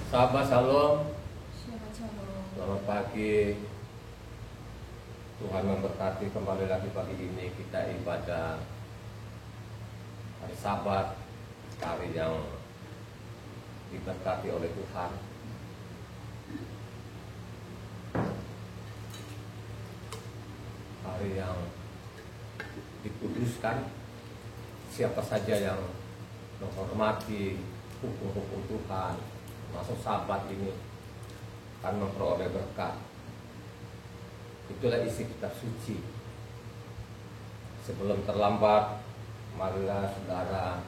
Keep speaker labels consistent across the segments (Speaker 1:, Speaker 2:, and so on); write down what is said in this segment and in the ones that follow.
Speaker 1: Sahabat Shalom,
Speaker 2: Shabbat Shalom.
Speaker 1: selamat pagi. Tuhan memberkati kembali lagi pagi ini kita ibadah hari Sabat, hari yang diberkati oleh Tuhan. Hari yang dikuduskan. Siapa saja yang menghormati hukum-hukum Tuhan masuk Sabat ini akan memperoleh berkat. Itulah isi kitab suci. Sebelum terlambat, marilah saudara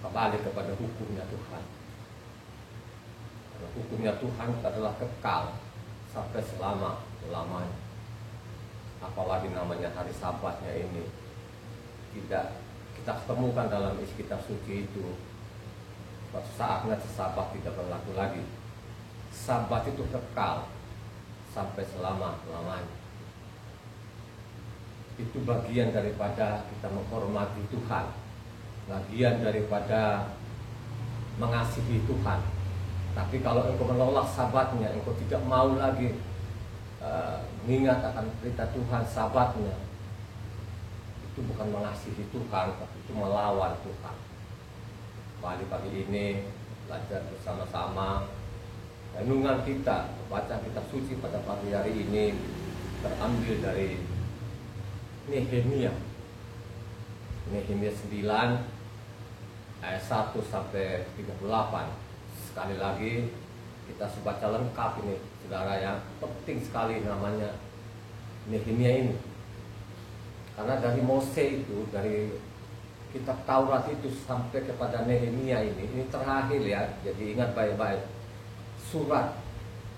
Speaker 1: kembali kepada hukumnya Tuhan. Karena hukumnya Tuhan adalah kekal sampai selama-lamanya. Apalagi namanya hari Sabatnya ini tidak kita temukan dalam isi kitab suci itu. Suatu saatnya Sabat tidak berlaku lagi. Sabat itu kekal sampai selama-lamanya. Itu bagian daripada kita menghormati Tuhan, bagian daripada mengasihi Tuhan. Tapi kalau engkau menolak Sabatnya, engkau tidak mau lagi mengingat akan perintah Tuhan Sabatnya, itu bukan mengasihi Tuhan, tapi itu melawan Tuhan. Mari pagi ini belajar bersama-sama. Renungan kita, baca kitab suci pada pagi hari ini terambil dari Nehemia. Nehemia 9 ayat 1 sampai 38. Sekali lagi kita baca lengkap ini, saudara, yang penting sekali namanya Nehemia ini. Karena dari Mose itu, dari kitab Taurat itu sampai kepada Nehemia ini terakhir ya. Jadi ingat baik-baik surat.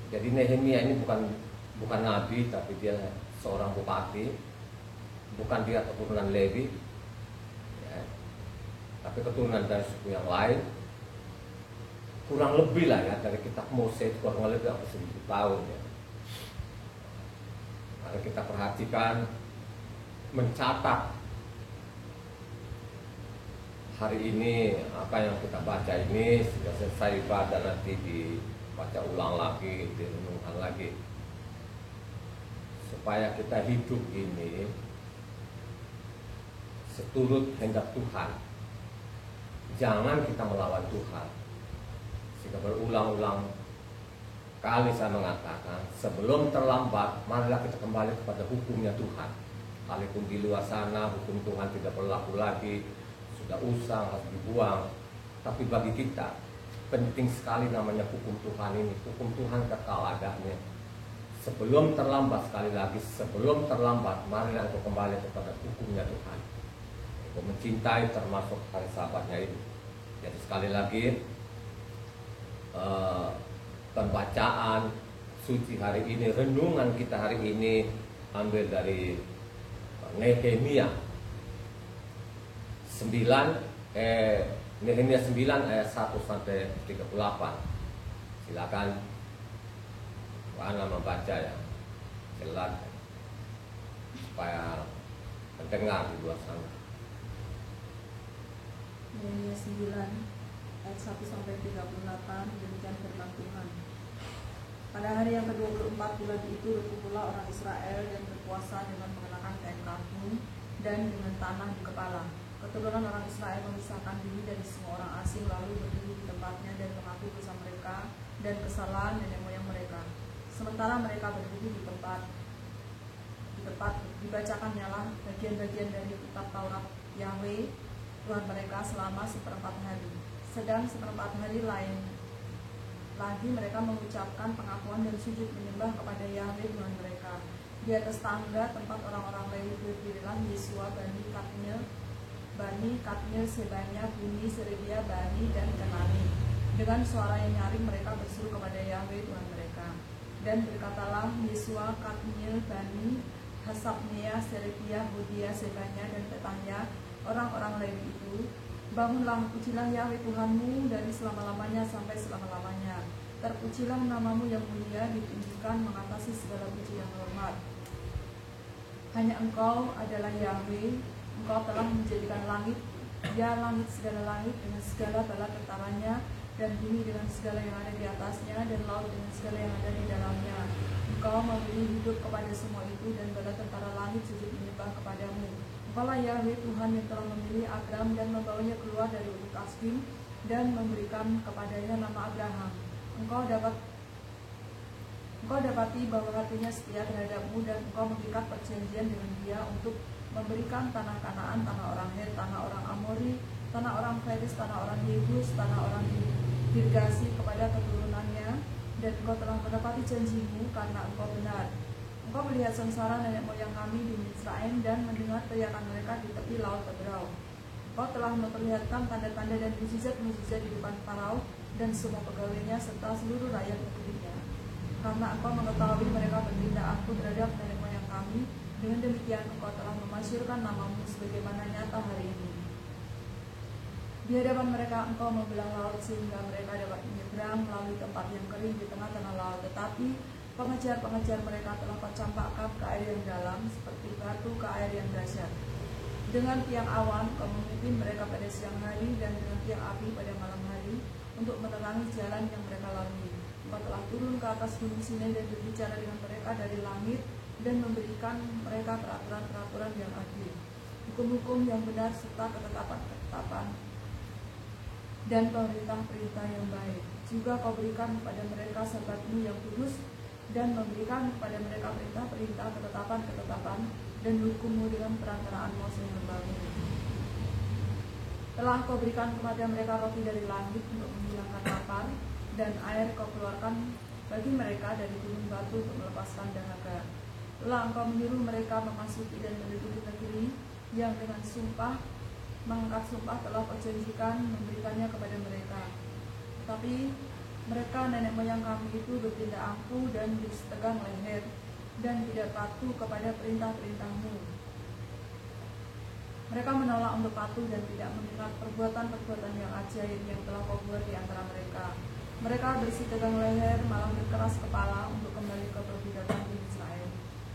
Speaker 1: Jadi Nehemia ini bukan nabi, tapi dia seorang bupati. Bukan dia keturunan Lewi ya, tapi keturunan dari suku yang lain. Kurang lebih lah ya, dari kitab Mose itu kurang lebih 1000 tahun ya. Mari kita perhatikan, mencatat hari ini apa yang kita baca ini. Sudah selesai ibadah, nanti dibaca ulang lagi, direnungkan lagi, supaya kita hidup ini seturut kehendak Tuhan. Jangan kita melawan Tuhan. Sehingga berulang-ulang kali saya mengatakan, sebelum terlambat, marilah kita kembali kepada hukumnya Tuhan. Kalaupun di luar sana hukum Tuhan tidak berlaku lagi, sudah usang, harus dibuang. Tapi bagi kita penting sekali namanya hukum Tuhan ini. Hukum Tuhan kekal adanya. Sebelum terlambat, sekali lagi, sebelum terlambat, marilah engkau kembali kepada hukumnya Tuhan. Engkau mencintai termasuk hari Sabatnya ini. Jadi sekali lagi, pembacaan suci hari ini, renungan kita hari ini ambil dari Nehemia 9 ayat 1 sampai 38. Silakan Anda membaca ya, jelas supaya mendengar di luar sana.
Speaker 2: Nehemia 9 ayat 1 sampai 38. Demikian firman Tuhan. Pada hari yang ke-24 bulan itu berkumpullah orang Israel yang berpuasa dengan mengenakan kain kafan dan dengan tanah di kepala. Keturunan orang Israel memisahkan diri dari semua orang asing, lalu berdiri di tempatnya dan mengaku dosa mereka dan kesalahan nenek moyang mereka. Sementara mereka berdiri di tempat dibacakannya lah bagian-bagian dari kitab Taurat Yahweh Tuhan mereka selama 1/4 hari. Sedang 1/4 hari lain lagi mereka mengucapkan pengakuan dan sujud menyembah kepada Yahweh Tuhan mereka. Di atas tangga tempat orang-orang Lewi berdirilah Yesua, Bani Kadmiel, Sebanya, Buni, Serebia, Bani, dan Kenani. Dengan suara yang nyaring mereka berseru kepada Yahweh Tuhan mereka. Dan berkatalah Yesua, Kadmiel, Bani, Hasabnea, Serebia, Hodia, Sebanya, dan Petahya, orang-orang Lewi itu, bangunlah, pujilah Yahweh Tuhanmu dari selama-lamanya sampai selama-lamanya. Terpujilah namamu yang mulia, ditinggikan mengatasi segala puji yang hormat. Hanya Engkau adalah Yahweh. Engkau telah menjadikan langit, ya langit segala langit dengan segala bala tentaranya, dan bumi dengan segala yang ada di atasnya, dan laut dengan segala yang ada di dalamnya. Engkau memberi hidup kepada semua itu, dan bala tentara langit sujud menyembah kepadamu. Engkaulah Yahweh Tuhan yang telah memilih Abram dan membawanya keluar dari Ur Kasdim dan memberikan kepadanya nama Abraham. Engkau dapati bahwa hatinya setia terhadapmu, dan engkau mengikat perjanjian dengan dia untuk memberikan tanah Kanaan, tanah orang Het, tanah orang Amori, tanah orang Feris, tanah orang Yebus, tanah orang Girgasi kepada keturunannya. Dan engkau telah menepati janjimu karena engkau benar. Engkau melihat sengsara nenek moyang kami di Misraim dan mendengar teriakan mereka di tepi laut Teberau. Engkau telah memperlihatkan tanda-tanda dan mukjizat-mukjizat di depan Farao dan semua pegawainya serta seluruh rakyat negerinya. Karena engkau mengetahui mereka bertindak aku terhadap nenek moyang kami, dengan demikian engkau telah memasyurkan namamu sebagaimana nyata hari ini. Di hadapan mereka engkau membelah laut sehingga mereka dapat menyeberang melalui tempat yang kering di tengah-tengah laut. Tetapi pengejar-pengejar mereka telah kau campakkan ke air yang dalam, seperti batu ke air yang dahsyat. Dengan tiang awan kau memimpin mereka pada siang hari, dan dengan tiang api pada malam hari, untuk menerangi jalan yang mereka lalui. Engkau telah turun ke atas gunung Sinai dan berbicara dengan mereka dari langit, dan memberikan mereka peraturan-peraturan yang adil, hukum-hukum yang benar, serta ketetapan-ketetapan dan perintah-perintah yang baik. Juga kau berikan kepada mereka sabatmu yang kudus, dan memberikan kepada mereka perintah-perintah, ketetapan-ketetapan, dan hukummu dengan perantaraan Moses hambamu. Telah kau berikan kepada mereka roti dari langit untuk menghilangkan lapar, dan air kau keluarkan bagi mereka dari gunung batu untuk melepaskan dahaga. Telah engkau menyuruh mereka memasuki dan menduduki negeri yang dengan sumpah mengangkat sumpah telah kau janjikan memberikannya kepada mereka. Tetapi mereka nenek moyang kami itu bertindak angkuh dan bersetegang leher, dan tidak patuh kepada perintah-perintahmu. Mereka menolak untuk patuh dan tidak mengingat perbuatan-perbuatan yang ajaib yang telah kau buat di antara mereka. Mereka bersitegang leher, malah berkeras kepala untuk kembali ke perbudakan di Israel.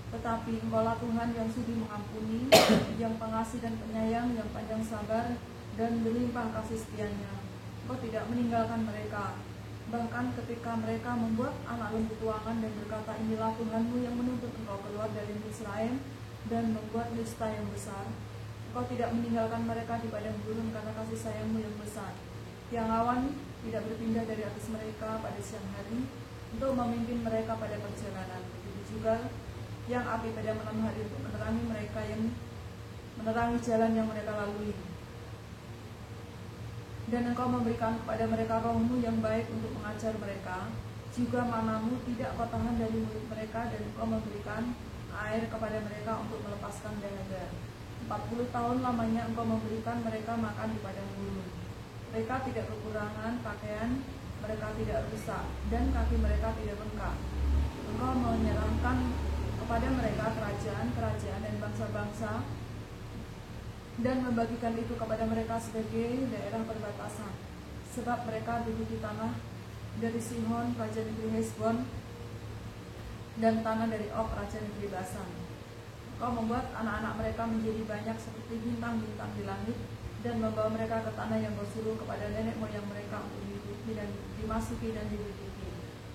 Speaker 2: Tetapi engkaulah Tuhan yang sudi mengampuni, yang pengasih dan penyayang, yang panjang sabar dan berlimpah kasih setianya. Engkau tidak meninggalkan mereka, bahkan ketika mereka membuat anak lembu tuangan dan berkata, inilah Tuhanmu yang menuntut engkau keluar dari Misraim dan membuat nista yang besar. Engkau tidak meninggalkan mereka di padang gurun karena kasih sayangmu yang besar. Tiang awan tidak berpindah dari atas mereka pada siang hari untuk memimpin mereka pada perjalanan. Begitu juga yang api pada malam hari untuk menerangi mereka, yang menerangi jalan yang mereka lalui. Dan engkau memberikan kepada mereka rohmu yang baik untuk mengajar mereka. Juga manamu tidak kau tahan dari mulut mereka, dan engkau memberikan air kepada mereka untuk melepaskan dahaga. 40 tahun lamanya engkau memberikan mereka makan di padang gurun. Mereka tidak kekurangan pakaian, mereka tidak rusak, dan kaki mereka tidak bengkak. Engkau menyerahkan kepada mereka kerajaan-kerajaan dan bangsa-bangsa, dan membagikan itu kepada mereka sebagai daerah perbatasan, sebab mereka duduk di tanah dari Sihon, raja negeri Hesbon, dan tanah dari Og, raja negeri Basan. Engkau membuat anak-anak mereka menjadi banyak seperti bintang-bintang di langit, dan membawa mereka ke tanah yang kau suruh kepada nenek moyang mereka untuk dihidupi dan dimasuki dan diduduki.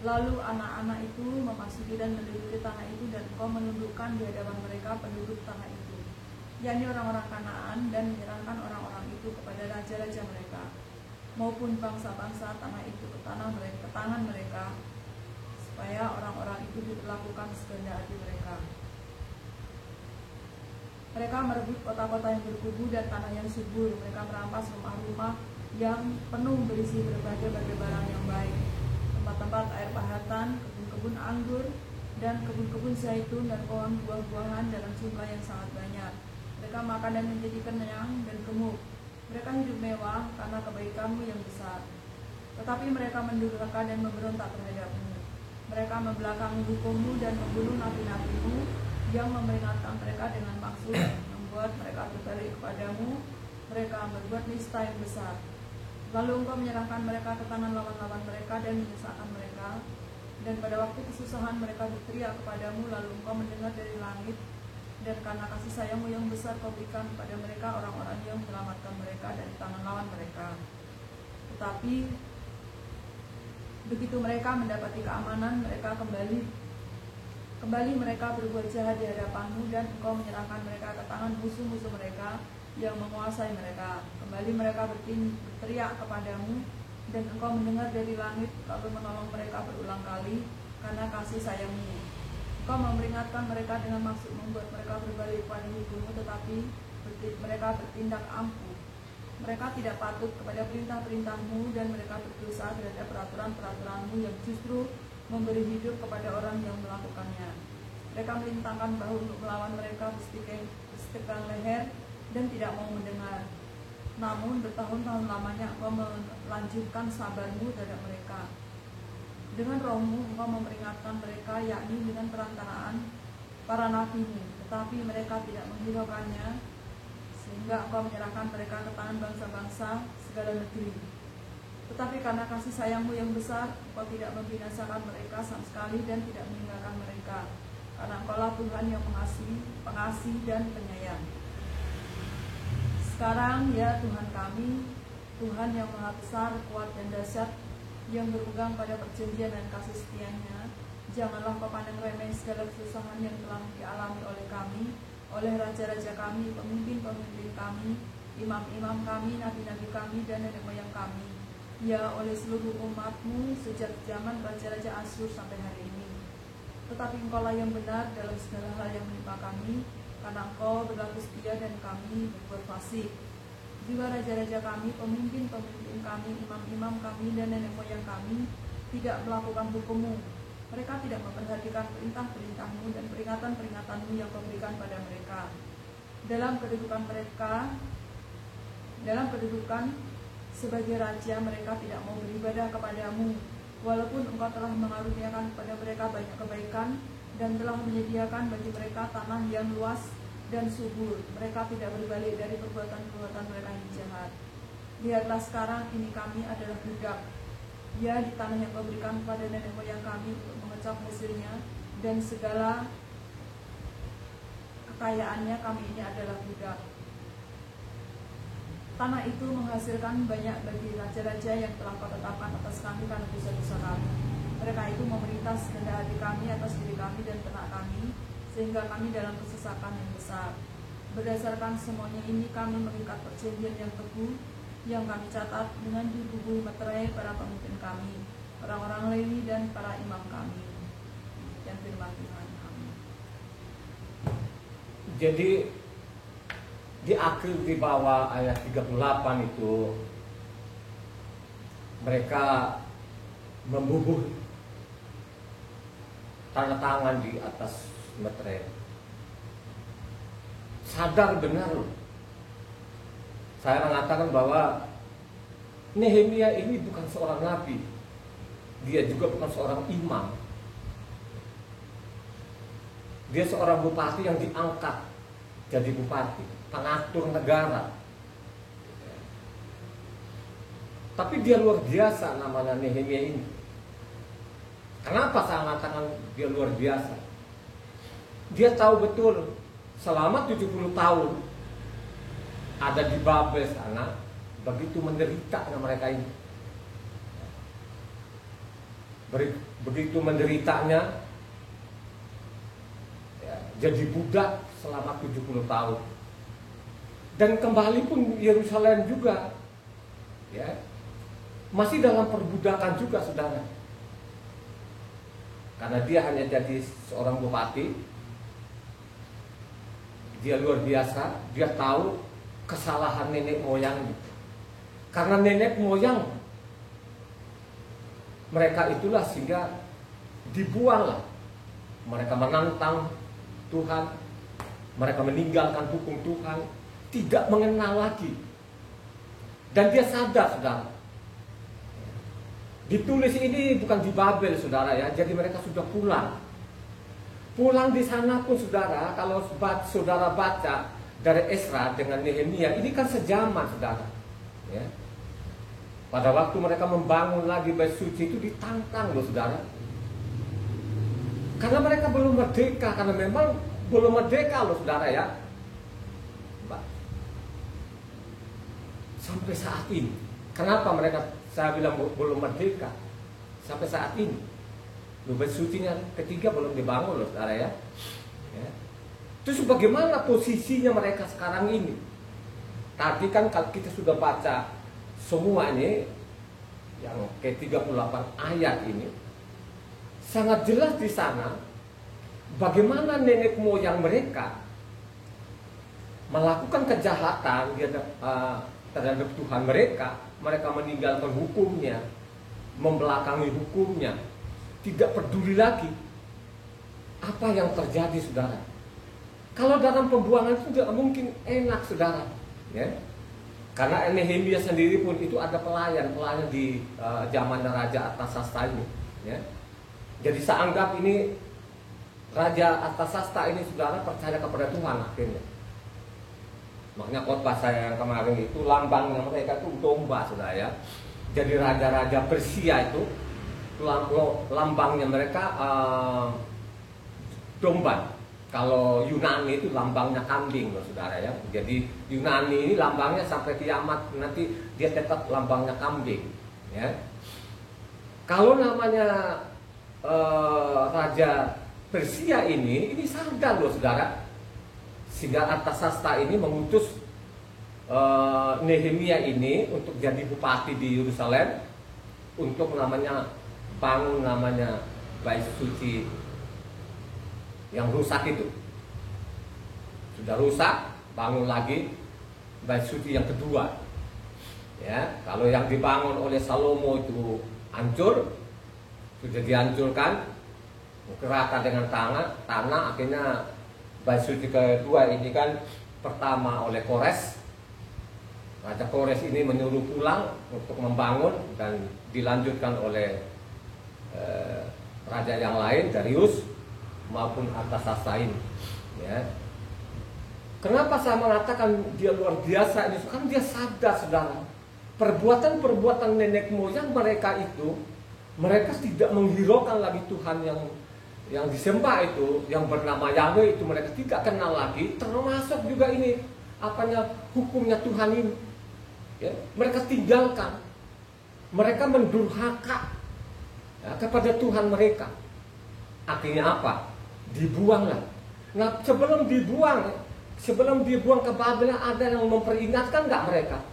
Speaker 2: Lalu anak-anak itu memasuki dan menduduki tanah itu, dan engkau menundukkan di hadapan mereka penduduk tanah itu, yakni orang-orang Kanaan, dan menyerahkan orang-orang itu kepada raja-raja mereka, maupun bangsa-bangsa tanah itu ke tangan mereka, supaya orang-orang itu diperlakukan sekehendak hati mereka. Mereka merebut kota-kota yang berkubu dan tanah yang subur. Mereka merampas rumah-rumah yang penuh berisi berbagai-bagai barang yang baik, tempat-tempat air pahatan, kebun-kebun anggur, dan kebun-kebun zaitun dan pohon buah-buahan dalam jumlah yang sangat banyak. Mereka makan dan menjadi kenyang dan gemuk. Mereka hidup mewah karena kebaikanmu yang besar. Tetapi mereka mendurhaka dan memberontak terhadapmu. Mereka membelakangi hukummu dan membunuh nabi-nabimu yang memperingatkan mereka dengan maksud membuat mereka berbalik kepadamu. Mereka berbuat nista yang besar. Lalu engkau menyerahkan mereka ke tangan lawan-lawan mereka dan menyusahkan mereka. Dan pada waktu kesusahan mereka berteriak kepadamu, lalu engkau mendengar dari langit. Dan karena kasih sayangmu yang besar kau berikan kepada mereka orang-orang yang menyelamatkan mereka dari tangan lawan mereka. Tetapi Begitu mereka mendapati keamanan, mereka kembali mereka berbuat jahat di hadapanmu, dan engkau menyerahkan mereka ke tangan musuh-musuh mereka yang menguasai mereka. Kembali mereka berteriak kepadamu, dan engkau mendengar dari langit, lalu menolong mereka berulang kali karena kasih sayangmu. Engkau memperingatkan mereka dengan maksud membuat mereka berbalik pada hukummu, tetapi mereka bertindak ampuh. Mereka tidak patuh kepada perintah-perintahmu, dan mereka berdosa terhadap peraturan-peraturanmu yang justru memberi hidup kepada orang yang melakukannya. Mereka melintangkan bahu untuk melawan mereka, bertegang leher, dan tidak mau mendengar. Namun bertahun-tahun lamanya engkau melanjutkan sabarmu terhadap mereka. Dengan rohmu engkau memperingatkan mereka, yakni dengan perantaraan para nabimu, tetapi mereka tidak menghiraukannya, sehingga engkau menyerahkan mereka ke tangan bangsa-bangsa segala negeri. Tetapi karena kasih sayangmu yang besar, engkau tidak membinasakan mereka sama sekali dan tidak meninggalkan mereka, karena engkaulah Tuhan yang mengasihi, pengasih dan penyayang. Sekarang ya Tuhan kami, Tuhan yang maha besar, kuat dan dahsyat, yang berpegang pada perjanjian dan kasih setianya, janganlah kau pandang remeh segala kesusahan yang telah dialami oleh kami, oleh raja-raja kami, pemimpin-pemimpin kami, imam-imam kami, nabi-nabi kami, dan nenek moyang kami, ya oleh seluruh umatmu sejak zaman raja-raja Asyur sampai hari ini. Tetapi engkaulah yang benar dalam segala hal yang menimpa kami, karena engkau berlaku setia dan kami berbuat fasik. Juga raja-raja kami, pemimpin-pemimpin kami, imam-imam kami, dan nenek moyang kami tidak melakukan hukum-Mu. Mereka tidak memperhatikan perintah-perintah-Mu dan peringatan-peringatan-Mu yang Kau berikan pada mereka. Dalam kedudukan sebagai raja, mereka tidak mau beribadah kepadamu, walaupun Engkau telah mengaruniakan kepada mereka banyak kebaikan dan telah menyediakan bagi mereka tanah yang luas dan subur. Mereka tidak berbalik dari perbuatan-perbuatan mereka yang jahat. Lihatlah sekarang ini kami adalah budak, ya di tanah yang Kau berikan kepada nenek moyang kami untuk mengecap hasilnya, dan segala kekayaannya kami ini adalah budak. Tanah itu menghasilkan banyak bagi raja-raja yang telah Kau tetapkan atas kami karena dosa-dosa kami. Mereka itu memerintah segenap hati kami atas diri kami dan ternak kami, sehingga kami dalam kesesakan yang besar. Berdasarkan semuanya ini kami mengikat perjanjian yang teguh yang kami catat dengan di buku materai para pemimpin kami, orang-orang Lewi dan para imam kami. Yang firman Tuhan. Amin.
Speaker 1: Jadi di akhir di bawah ayat 38 itu mereka membubuh tanda tangan di atas materai. Sadar benar loh. Saya mengatakan bahwa Nehemia ini bukan seorang nabi. Dia juga bukan seorang imam. Dia seorang bupati yang diangkat jadi bupati, pengatur negara. Tapi dia luar biasa namanya Nehemia ini. Kenapa saya mengatakan dia luar biasa? Dia tahu betul selama 70 tahun ada di Babel sana, begitu menderita mereka ini. Begitu menderitanya, ya, jadi budak selama 70 tahun. Dan kembali pun Yerusalem juga, ya, masih dalam perbudakan juga, saudara. Karena dia hanya jadi seorang bupati, dia luar biasa, dia tahu kesalahan nenek moyangnya. Karena nenek moyang mereka itulah sehingga dibuanglah. Mereka menantang Tuhan, mereka meninggalkan hukum Tuhan, tidak mengenal lagi. Dan dia sadar, saudara. Ditulis ini bukan di Babel, saudara ya. Jadi mereka sudah pulang. Pulang di sana pun, saudara, kalau saudara baca dari Esra dengan Nehemia, ini kan sejaman, saudara. Ya. Pada waktu mereka membangun lagi bait suci itu ditantang loh, saudara. Karena mereka belum merdeka, karena memang belum merdeka loh, saudara ya. Sampai saat ini. Kenapa mereka, saya bilang belum merdeka? sampai saat ini. Bait sucinya ketiga belum dibangun loh saudara ya. Terus bagaimana posisinya mereka sekarang ini? Tadi kan kalau kita sudah baca semua ini, yang ke-38 ayat ini, sangat jelas di sana bagaimana nenek moyang mereka melakukan kejahatan terhadap Tuhan mereka. Mereka meninggalkan hukumnya, membelakangi hukumnya, tidak peduli lagi apa yang terjadi saudara. Kalau dalam pembuangan itu tidak mungkin enak saudara, ya. Karena Nehemia sendiri pun itu ada pelayan di zaman Raja Artasasta ini, ya. Jadi saya anggap ini Raja Artasasta ini saudara percaya kepada Tuhan akhirnya. Makanya khotbah saya yang kemarin itu lambangnya mereka itu domba saudara ya. Jadi raja-raja Persia itu lambangnya mereka domba. Kalau Yunani itu lambangnya kambing loh saudara ya. Jadi Yunani ini lambangnya sampai kiamat nanti dia tetap lambangnya kambing ya. Kalau namanya Raja Persia ini sadar loh saudara. Sehingga Artasasta ini mengutus Nehemia ini untuk jadi bupati di Yerusalem untuk bangun namanya bait suci yang rusak itu. Sudah rusak, bangun lagi bait suci yang kedua. Ya, kalau yang dibangun oleh Salomo itu hancur, sudah dihancurkan, rata dengan tanah, akhirnya bait suci kedua ini kan pertama oleh Kores. Raja Kores ini menyuruh pulang untuk membangun dan dilanjutkan oleh raja yang lain, Darius maupun Artasasta ini. Ya. Kenapa saya mengatakan dia luar biasa ini? Kan dia sadar saudara, perbuatan-perbuatan nenek moyang mereka itu, mereka tidak menghiraukan lagi Tuhan yang disembah itu, yang bernama Yahweh itu mereka tidak kenal lagi, termasuk juga ini hukumnya Tuhan ini. Ya, mereka tinggalkan, mereka mendurhaka kepada Tuhan mereka. Akhirnya apa? Dibuanglah. Nah, sebelum dibuang ke Babel, ada yang memperingatkan nggak mereka?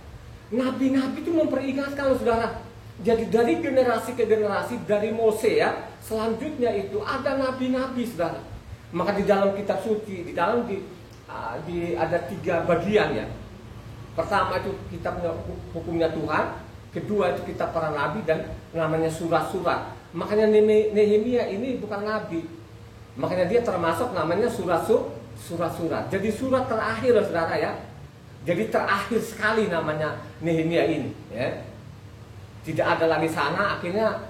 Speaker 1: Nabi-nabi itu memperingatkan loh saudara. Jadi dari generasi ke generasi, dari Mose ya, selanjutnya itu ada nabi-nabi saudara. Maka di dalam kitab suci, ada 3 bagian ya. Pertama itu kitabnya hukumnya Tuhan, kedua itu kitab para nabi dan namanya surat-surat. Makanya Nehemia ini bukan nabi. Makanya dia termasuk namanya surat-surat. Jadi surat terakhir saudara ya. Jadi terakhir sekali namanya Nehemia ini ya. Tidak ada lagi sana, akhirnya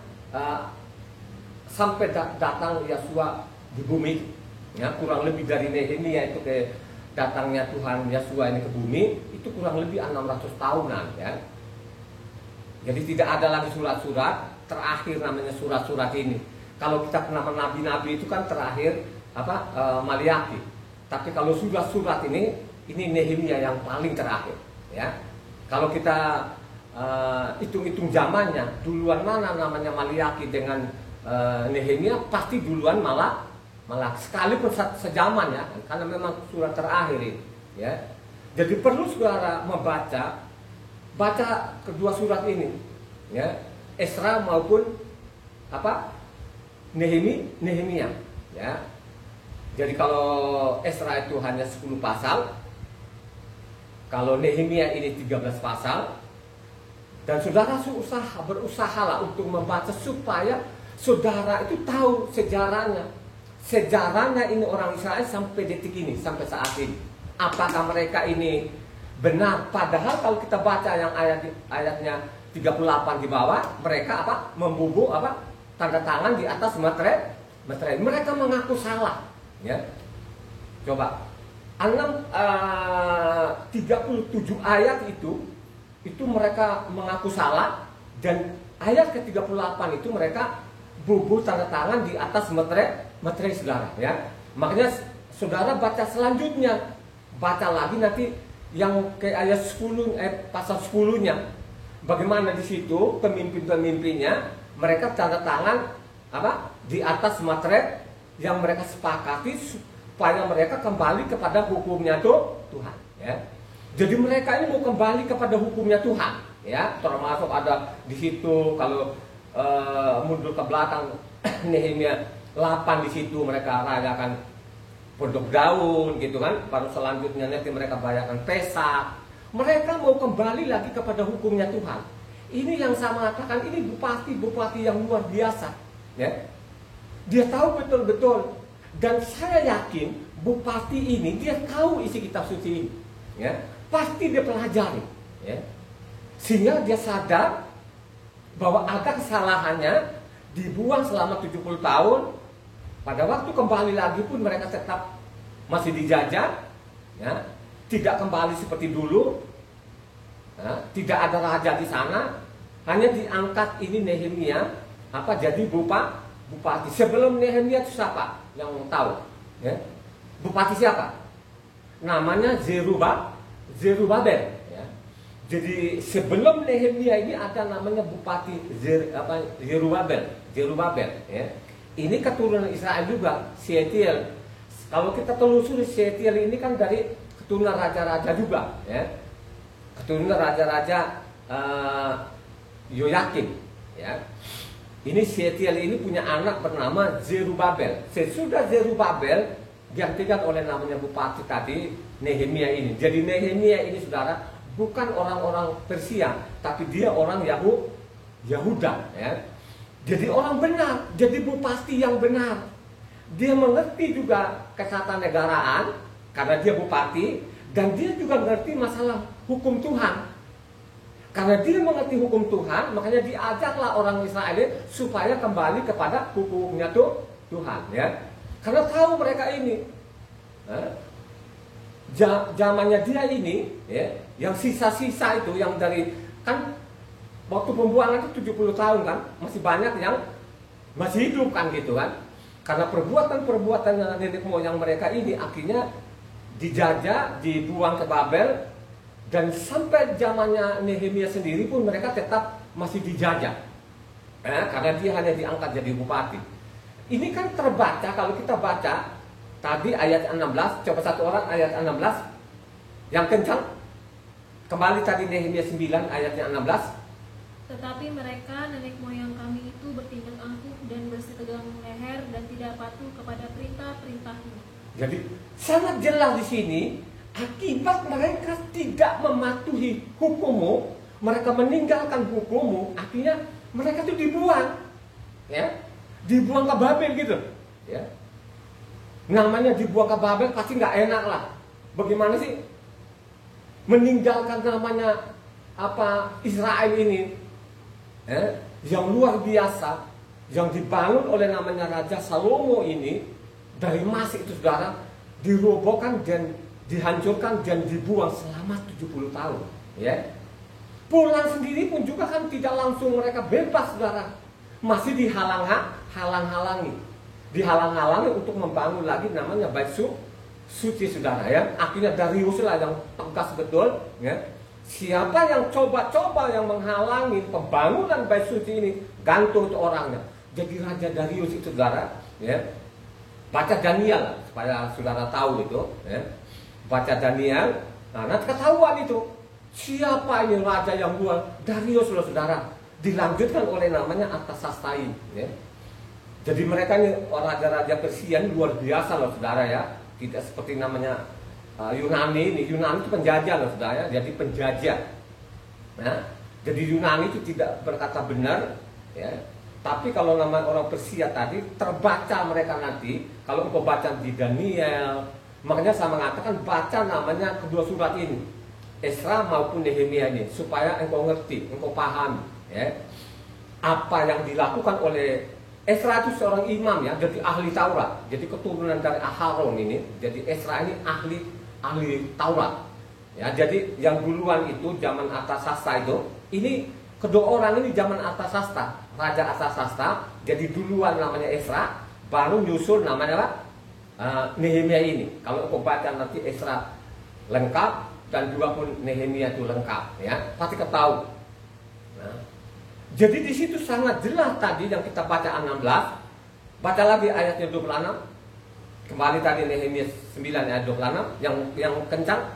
Speaker 1: sampai datang Yosua di bumi ya, kurang lebih dari Nehemia itu datangnya Tuhan Yosua ini ke bumi itu kurang lebih 600 tahunan ya. Jadi tidak ada lagi surat-surat, terakhir namanya surat-surat ini. Kalau kita nama nabi-nabi itu kan terakhir Maliaki. Tapi kalau surat-surat ini Nehemia yang paling terakhir ya. Kalau kita hitung-hitung zamannya, duluan mana namanya Maliaki dengan Nehemia, pasti duluan malah sekalipun sejaman ya, karena memang surat terakhir ini ya. Jadi perlu saudara baca kedua surat ini ya, Esra maupun Nehemia ya. Jadi kalau Esra itu hanya 10 pasal, kalau Nehemia ini 13 pasal. Dan saudara berusahalah untuk membaca supaya saudara itu tahu sejarahnya. Sejarahnya ini orang Israel sampai detik ini, sampai saat ini. Apakah mereka ini benar? Padahal kalau kita baca yang ayatnya 38 di bawah, mereka membubuk tanda tangan di atas materai. Mereka mengaku salah. Ya. Coba 37 ayat itu mereka mengaku salah, dan ayat ke-38 itu mereka bubuh tanda tangan di atas materai saudara ya. Makanya saudara baca selanjutnya, baca lagi nanti yang ke ayat 10 pasal 10-nya. Bagaimana di situ pemimpin-pemimpinnya mereka tanda tangan apa di atas materai yang mereka sepakati supaya mereka kembali kepada hukumnya Tuhan. Ya. Jadi mereka ini mau kembali kepada hukumnya Tuhan. Ya, termasuk ada di situ kalau mundur ke belakang Nehemia 8 di situ mereka rayakan pondok daun gitu kan. Baru selanjutnya nanti mereka rayakan Pesak. Mereka mau kembali lagi kepada hukumnya Tuhan. Ini yang saya mengatakan, ini bupati yang luar biasa. Ya. Dia tahu betul-betul, dan saya yakin bupati ini dia tahu isi kitab suci ini. Ya. Pasti dia pelajari. Ya. Sehingga dia sadar bahwa ada kesalahannya, dibuang selama 70 tahun. Pada waktu kembali lagi pun mereka tetap masih dijajah, ya. Tidak kembali seperti dulu, ya. Tidak ada raja di sana, hanya diangkat ini Nehemia jadi bupati. Sebelum Nehemia itu siapa yang tahu? Ya. Bupati siapa? Namanya Zerubabel. Ya. Jadi sebelum Nehemia ini ada namanya bupati Zerubabel. Ya. Ini keturunan Israel juga, Shealtiel. Kalau kita telusuri Shealtiel ini kan dari keturunan raja-raja juga, ya. Keturunan raja-raja Yoyakim, ya. Ini Shealtiel ini punya anak bernama Zerubabel. Sesudah Zerubabel digantikan oleh namanya bupati tadi Nehemia ini. Jadi Nehemia ini saudara bukan orang-orang Persia, tapi dia orang Yahuda, ya. Jadi orang benar, jadi bupati yang benar. Dia mengerti juga ketatanegaraan karena dia bupati, dan dia juga mengerti masalah hukum Tuhan. Karena dia mengerti hukum Tuhan, makanya diajaklah orang Israel supaya kembali kepada hukumnya Tuhan, ya. Karena tahu mereka ini, zamannya dia ini, ya, yang sisa-sisa itu yang dari kan. Waktu pembuangan itu 70 tahun kan, masih banyak yang masih hidup kan gitu kan. Karena perbuatan nenek moyang mereka ini akhirnya dijajah, dibuang ke Babel, dan sampai zamannya Nehemia sendiri pun mereka tetap masih dijajah. Karena dia hanya diangkat jadi bupati. Ini kan terbaca kalau kita baca tadi ayat 16, coba satu orang ayat 16 yang kencang. Kembali tadi Nehemia 9 ayatnya 16.
Speaker 3: Tetapi mereka, nenek moyang kami itu bertindak angkuh dan bersetegang leher dan tidak patuh kepada perintah-perintahmu.
Speaker 1: Jadi sangat jelas di sini akibat mereka tidak mematuhi hukummu, mereka meninggalkan hukummu, akhirnya mereka itu dibuang, ya, dibuang ke Babel gitu, ya. Namanya dibuang ke Babel pasti nggak enak lah. Bagaimana sih meninggalkan namanya Israel ini? Yang luar biasa, yang dibangun oleh namanya Raja Salomo ini dari emas itu saudara, dirobohkan dan dihancurkan dan dibuang selama 70 tahun, ya. Pulang sendiri pun juga kan tidak langsung mereka bebas saudara, masih dihalang-halangi untuk membangun lagi namanya Bait Suci saudara, ya. Akhirnya Darius lah yang tegas betul, ya. Siapa yang coba-coba yang menghalangi pembangunan Bait Suci ini, gantung itu orangnya. Jadi Raja Darius itu saudara, ya. Baca Daniel supaya saudara tahu itu, ya. Baca Daniel, nanti ketahuan itu siapa ini raja yang luar. Darius loh saudara, dilanjutkan oleh namanya Artasastai, ya. Jadi mereka ini raja-raja Persia luar biasa loh saudara, ya. Tidak seperti namanya Yunani itu penjajah loh saudara, jadi penjajah. Nah, jadi Yunani itu tidak berkata benar, ya. Tapi kalau nama orang Persia tadi terbaca mereka nanti, kalau engkau baca di Daniel, makanya saya mengatakan baca namanya kedua surat ini, Esra maupun Nehemia ini, supaya engkau ngerti, engkau paham, ya. Apa yang dilakukan oleh Esra itu seorang imam, ya, jadi ahli Taurat, jadi keturunan dari Aharon ini, jadi Esra ini ahli Taurat, ya. Jadi yang duluan itu zaman Artasasta itu, ini kedua orang ini zaman Artasasta, Raja Artasasta, jadi duluan namanya Esra, baru nyusul namanya Nehemia ini. Kalau kau baca nanti Esra lengkap dan juga pun Nehemia itu lengkap, ya, pasti ketahui. Nah, Jadi di situ sangat jelas tadi yang kita baca 16. Baca lagi ayatnya 26. Kembali tadi Nehemia 9 ayat 26 yang kencang.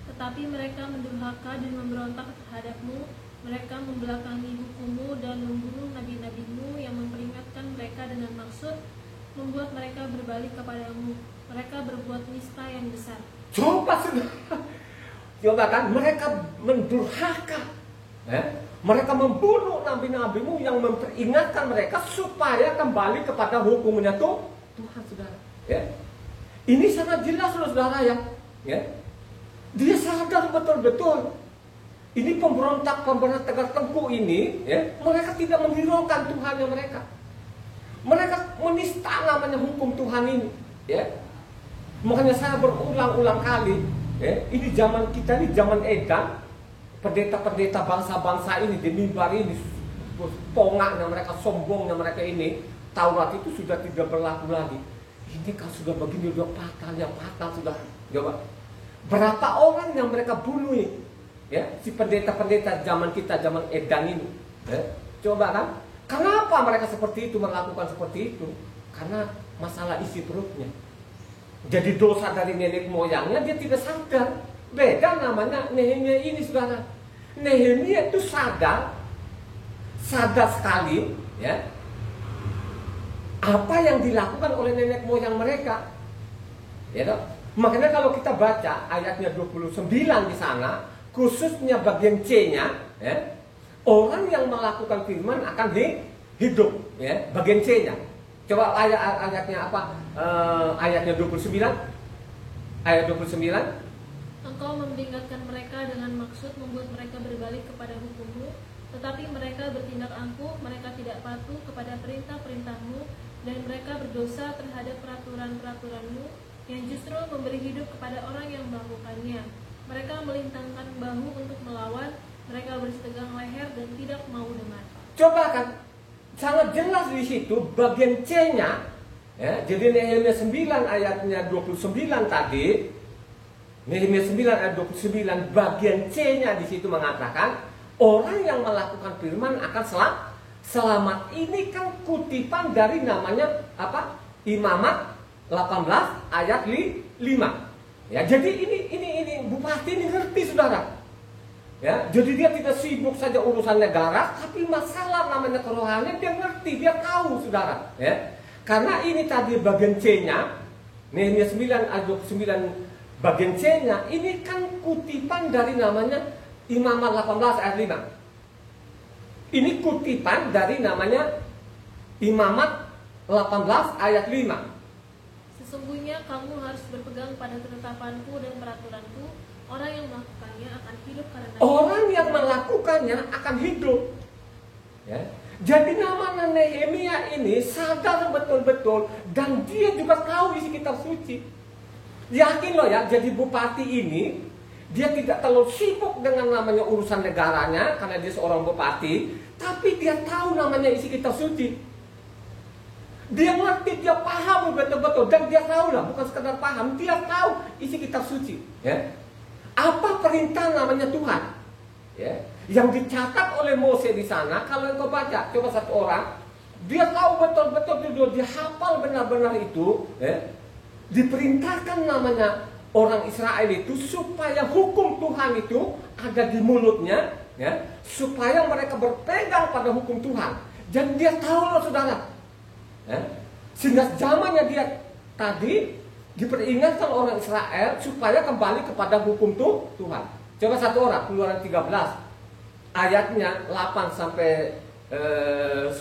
Speaker 3: Tetapi mereka mendurhaka dan memberontak terhadapmu. Mereka membelakangi hukummu dan membunuh nabi-nabimu yang memperingatkan mereka dengan maksud membuat mereka berbalik kepadamu. Mereka berbuat nista yang besar.
Speaker 1: Coba kan mereka mendurhaka. Mereka membunuh nabi-nabimu yang memperingatkan mereka supaya kembali kepada hukumnya Tuhan, saudara. Ini sangat jelas, saudara ya. Dia sadar betul-betul. Ini pemberontak Tegar Tengku ini, mereka tidak menghiraukan Tuhannya mereka. Mereka menista namanya hukum Tuhan ini. Makanya saya berulang-ulang kali, ini zaman kita, ini zaman edan. Pendeta-pendeta bangsa-bangsa ini di mimbar ini, pongaknya mereka, sombongnya mereka ini, Taurat itu sudah tidak berlaku lagi. Ini kan sudah begini, sudah fatal sudah. Coba, berapa orang yang mereka bunuh ini? Si pendeta-pendeta zaman kita, zaman edan ini. Coba kan, kenapa mereka seperti itu, melakukan seperti itu? Karena masalah isi perutnya. Jadi dosa dari nenek moyangnya dia tidak sadar. Beda namanya Nehemia ini, saudara. Nehemia itu sadar sekali, apa yang dilakukan oleh nenek moyang mereka. Makanya kalau kita baca ayatnya 29 di sana, khususnya bagian C-nya, orang yang melakukan firman akan hidup, bagian C-nya. Coba ayatnya apa? Ayatnya 29. Ayat 29.
Speaker 3: Engkau memperingatkan mereka dengan maksud membuat mereka berbalik kepada hukummu, tetapi mereka bertindak angkuh, mereka tidak patuh kepada perintah-perintahmu, dan mereka berdosa terhadap peraturan-peraturanmu, yang justru memberi hidup kepada orang yang melakukannya. Mereka melintangkan bahu untuk melawan, mereka bersetegang leher dan tidak mau dengar.
Speaker 1: Coba kan, sangat jelas di situ bagian C-nya, jadi Nehemia 9 ayatnya 29 tadi. Nehemia 9 ayat 29 bagian C-nya di situ mengatakan orang yang melakukan firman akan selamat. Ini kan kutipan dari namanya apa? Imamat 18 ayat 5. Jadi ini bupati ini ngerti, saudara. Jadi dia tidak sibuk saja urusan negara, tapi masalah namanya kerohanian dia ngerti, dia tahu, saudara. Karena ini tadi bagian C-nya Nehemia 9 ayat 29 bagian C-nya ini kan kutipan dari namanya Imamat 18 ayat 5. Ini kutipan dari namanya Imamat 18 ayat 5.
Speaker 3: Sesungguhnya kamu harus berpegang pada ketetapanku dan peraturanku. Orang yang melakukannya akan hidup karena
Speaker 1: orang yang melakukannya akan hidup. Jadi namanya Nehemia ini sadar betul-betul dan dia juga tahu isi kitab suci. Yakin loh ya, jadi bupati ini dia tidak terlalu sibuk dengan namanya urusan negaranya karena dia seorang bupati, tapi dia tahu namanya isi kitab suci. Dia ngerti, dia paham betul-betul, dan dia tahu lah, bukan sekedar paham, dia tahu isi kitab suci. Apa perintah namanya Tuhan? Yang dicatat oleh Mose di sana, kalau engkau baca, coba satu orang, dia tahu betul-betul, dia hafal benar-benar itu. Diperintahkan namanya orang Israel itu supaya hukum Tuhan itu ada di mulutnya, supaya mereka berpegang pada hukum Tuhan. Dan dia tahu loh, saudara, sehingga zamannya dia tadi diperingatkan orang Israel supaya kembali kepada hukum Tuhan. Coba satu orang, Keluaran 13 ayatnya 8 sampai 10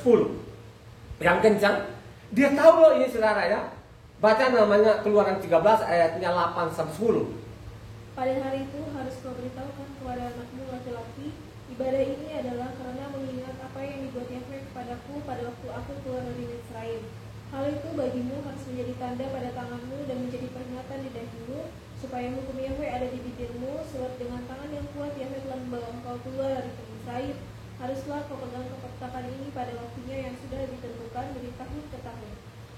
Speaker 1: yang kencang. Dia tahu loh ini, saudara ya. Baca namanya Keluaran 13 ayatnya 8 sampai 10.
Speaker 3: Pada hari itu harus kau beritahukan kepada anakmu laki-laki, ibadah ini adalah karena mengingat apa yang dibuat Yahweh kepadaku pada waktu aku keluar dari Israel. Hal itu bagimu harus menjadi tanda pada tanganmu dan menjadi peringatan di dahimu, supaya hukum Yahweh ada di bibirmu, sebab dengan tangan yang kuat Yahweh telah membawa engkau keluar dari Israel. Haruslah kau pegang kepetakan ini pada waktunya yang sudah ditentukan dari tahun ke tahun.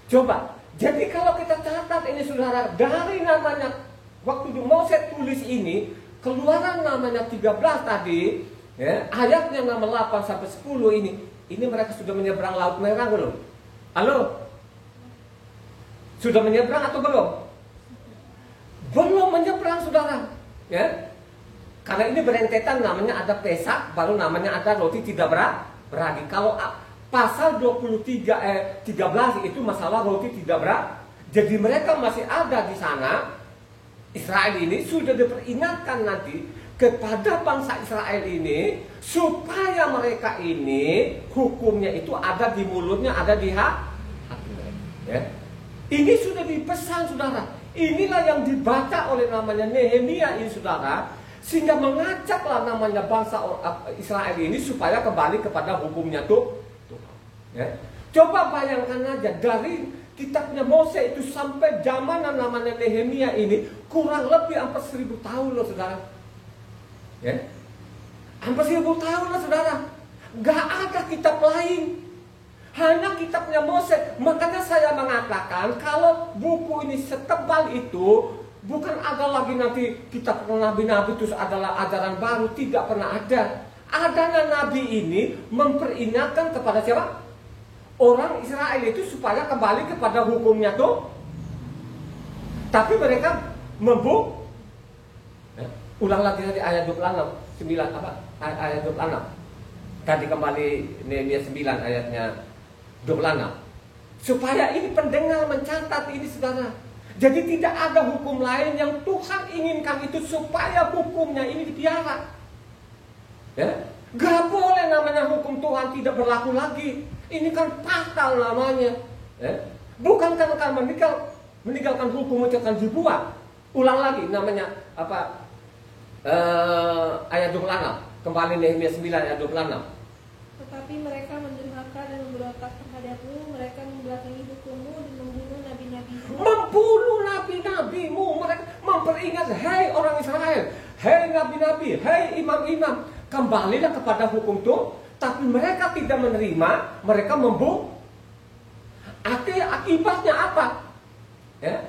Speaker 1: Coba, jadi kalau kita catat ini, saudara, dari namanya waktu Mose tulis ini, Keluaran namanya 13 tadi, Ya, ayatnya 8 sampai 10 ini mereka sudah menyeberang Laut Merah belum? Halo? Sudah menyeberang atau belum? Belum menyeberang, saudara. Ya. Karena ini berentetan, namanya ada Pesak, baru namanya ada roti tidak beragi. Kalau pasal 13 itu masalah roti tidak beragi. Jadi mereka masih ada di sana. Israel ini sudah diperingatkan nanti kepada bangsa Israel ini supaya mereka ini hukumnya itu ada di mulutnya, ada di hati mereka. Ya. Ini sudah dipesan, saudara. Inilah yang dibaca oleh namanya Nehemia ini, saudara, sehingga mengajaklah namanya bangsa Israel ini supaya kembali kepada hukumnya Tuhan. Ya. Coba bayangkan aja dari kitabnya Mose itu sampai zaman namanya Nehemia ini kurang lebih hampir 1000 tahun loh, saudara. Ya. Hampir 1000 tahun loh, saudara. Gak ada kitab lain, hanya kitabnya Mose. Makanya saya mengatakan kalau buku ini setebal itu, bukan ada lagi nanti kitab nabi-nabi itu adalah ajaran baru. Tidak pernah ada. Adanya nabi ini memperingatkan kepada siapa? Orang Israel itu supaya kembali kepada hukumnya tuh. Tapi mereka ulang lagi dari ayat 26, 9 apa? Ayat 26. Tadi kembali Nehemia 9 ayatnya 26. Supaya ini pendengar mencatat ini, saudara. Jadi tidak ada hukum lain yang Tuhan inginkan itu supaya hukumnya ini dipelihara. Ya? Gak boleh namanya hukum Tuhan tidak berlaku lagi. Ini kan fatal namanya. Ya? Bukan karena meninggalkan hukum itu akan dibuat. Ulang lagi namanya apa? Ayat 26. Kembali Nehemia 9 ayat 26.
Speaker 3: Tetapi mereka mendurhaka dan memberontak terhadapmu, mereka membelakangi hukummu dan membunuh nabi-nabimu.
Speaker 1: Membunuh nabi-nabimu, mereka memperingat, hei orang Israel, hei nabi-nabi, hei imam-imam, kembalilah kepada hukum Tuhan. Tapi mereka tidak menerima, mereka membunuh. Akibatnya apa? Ya?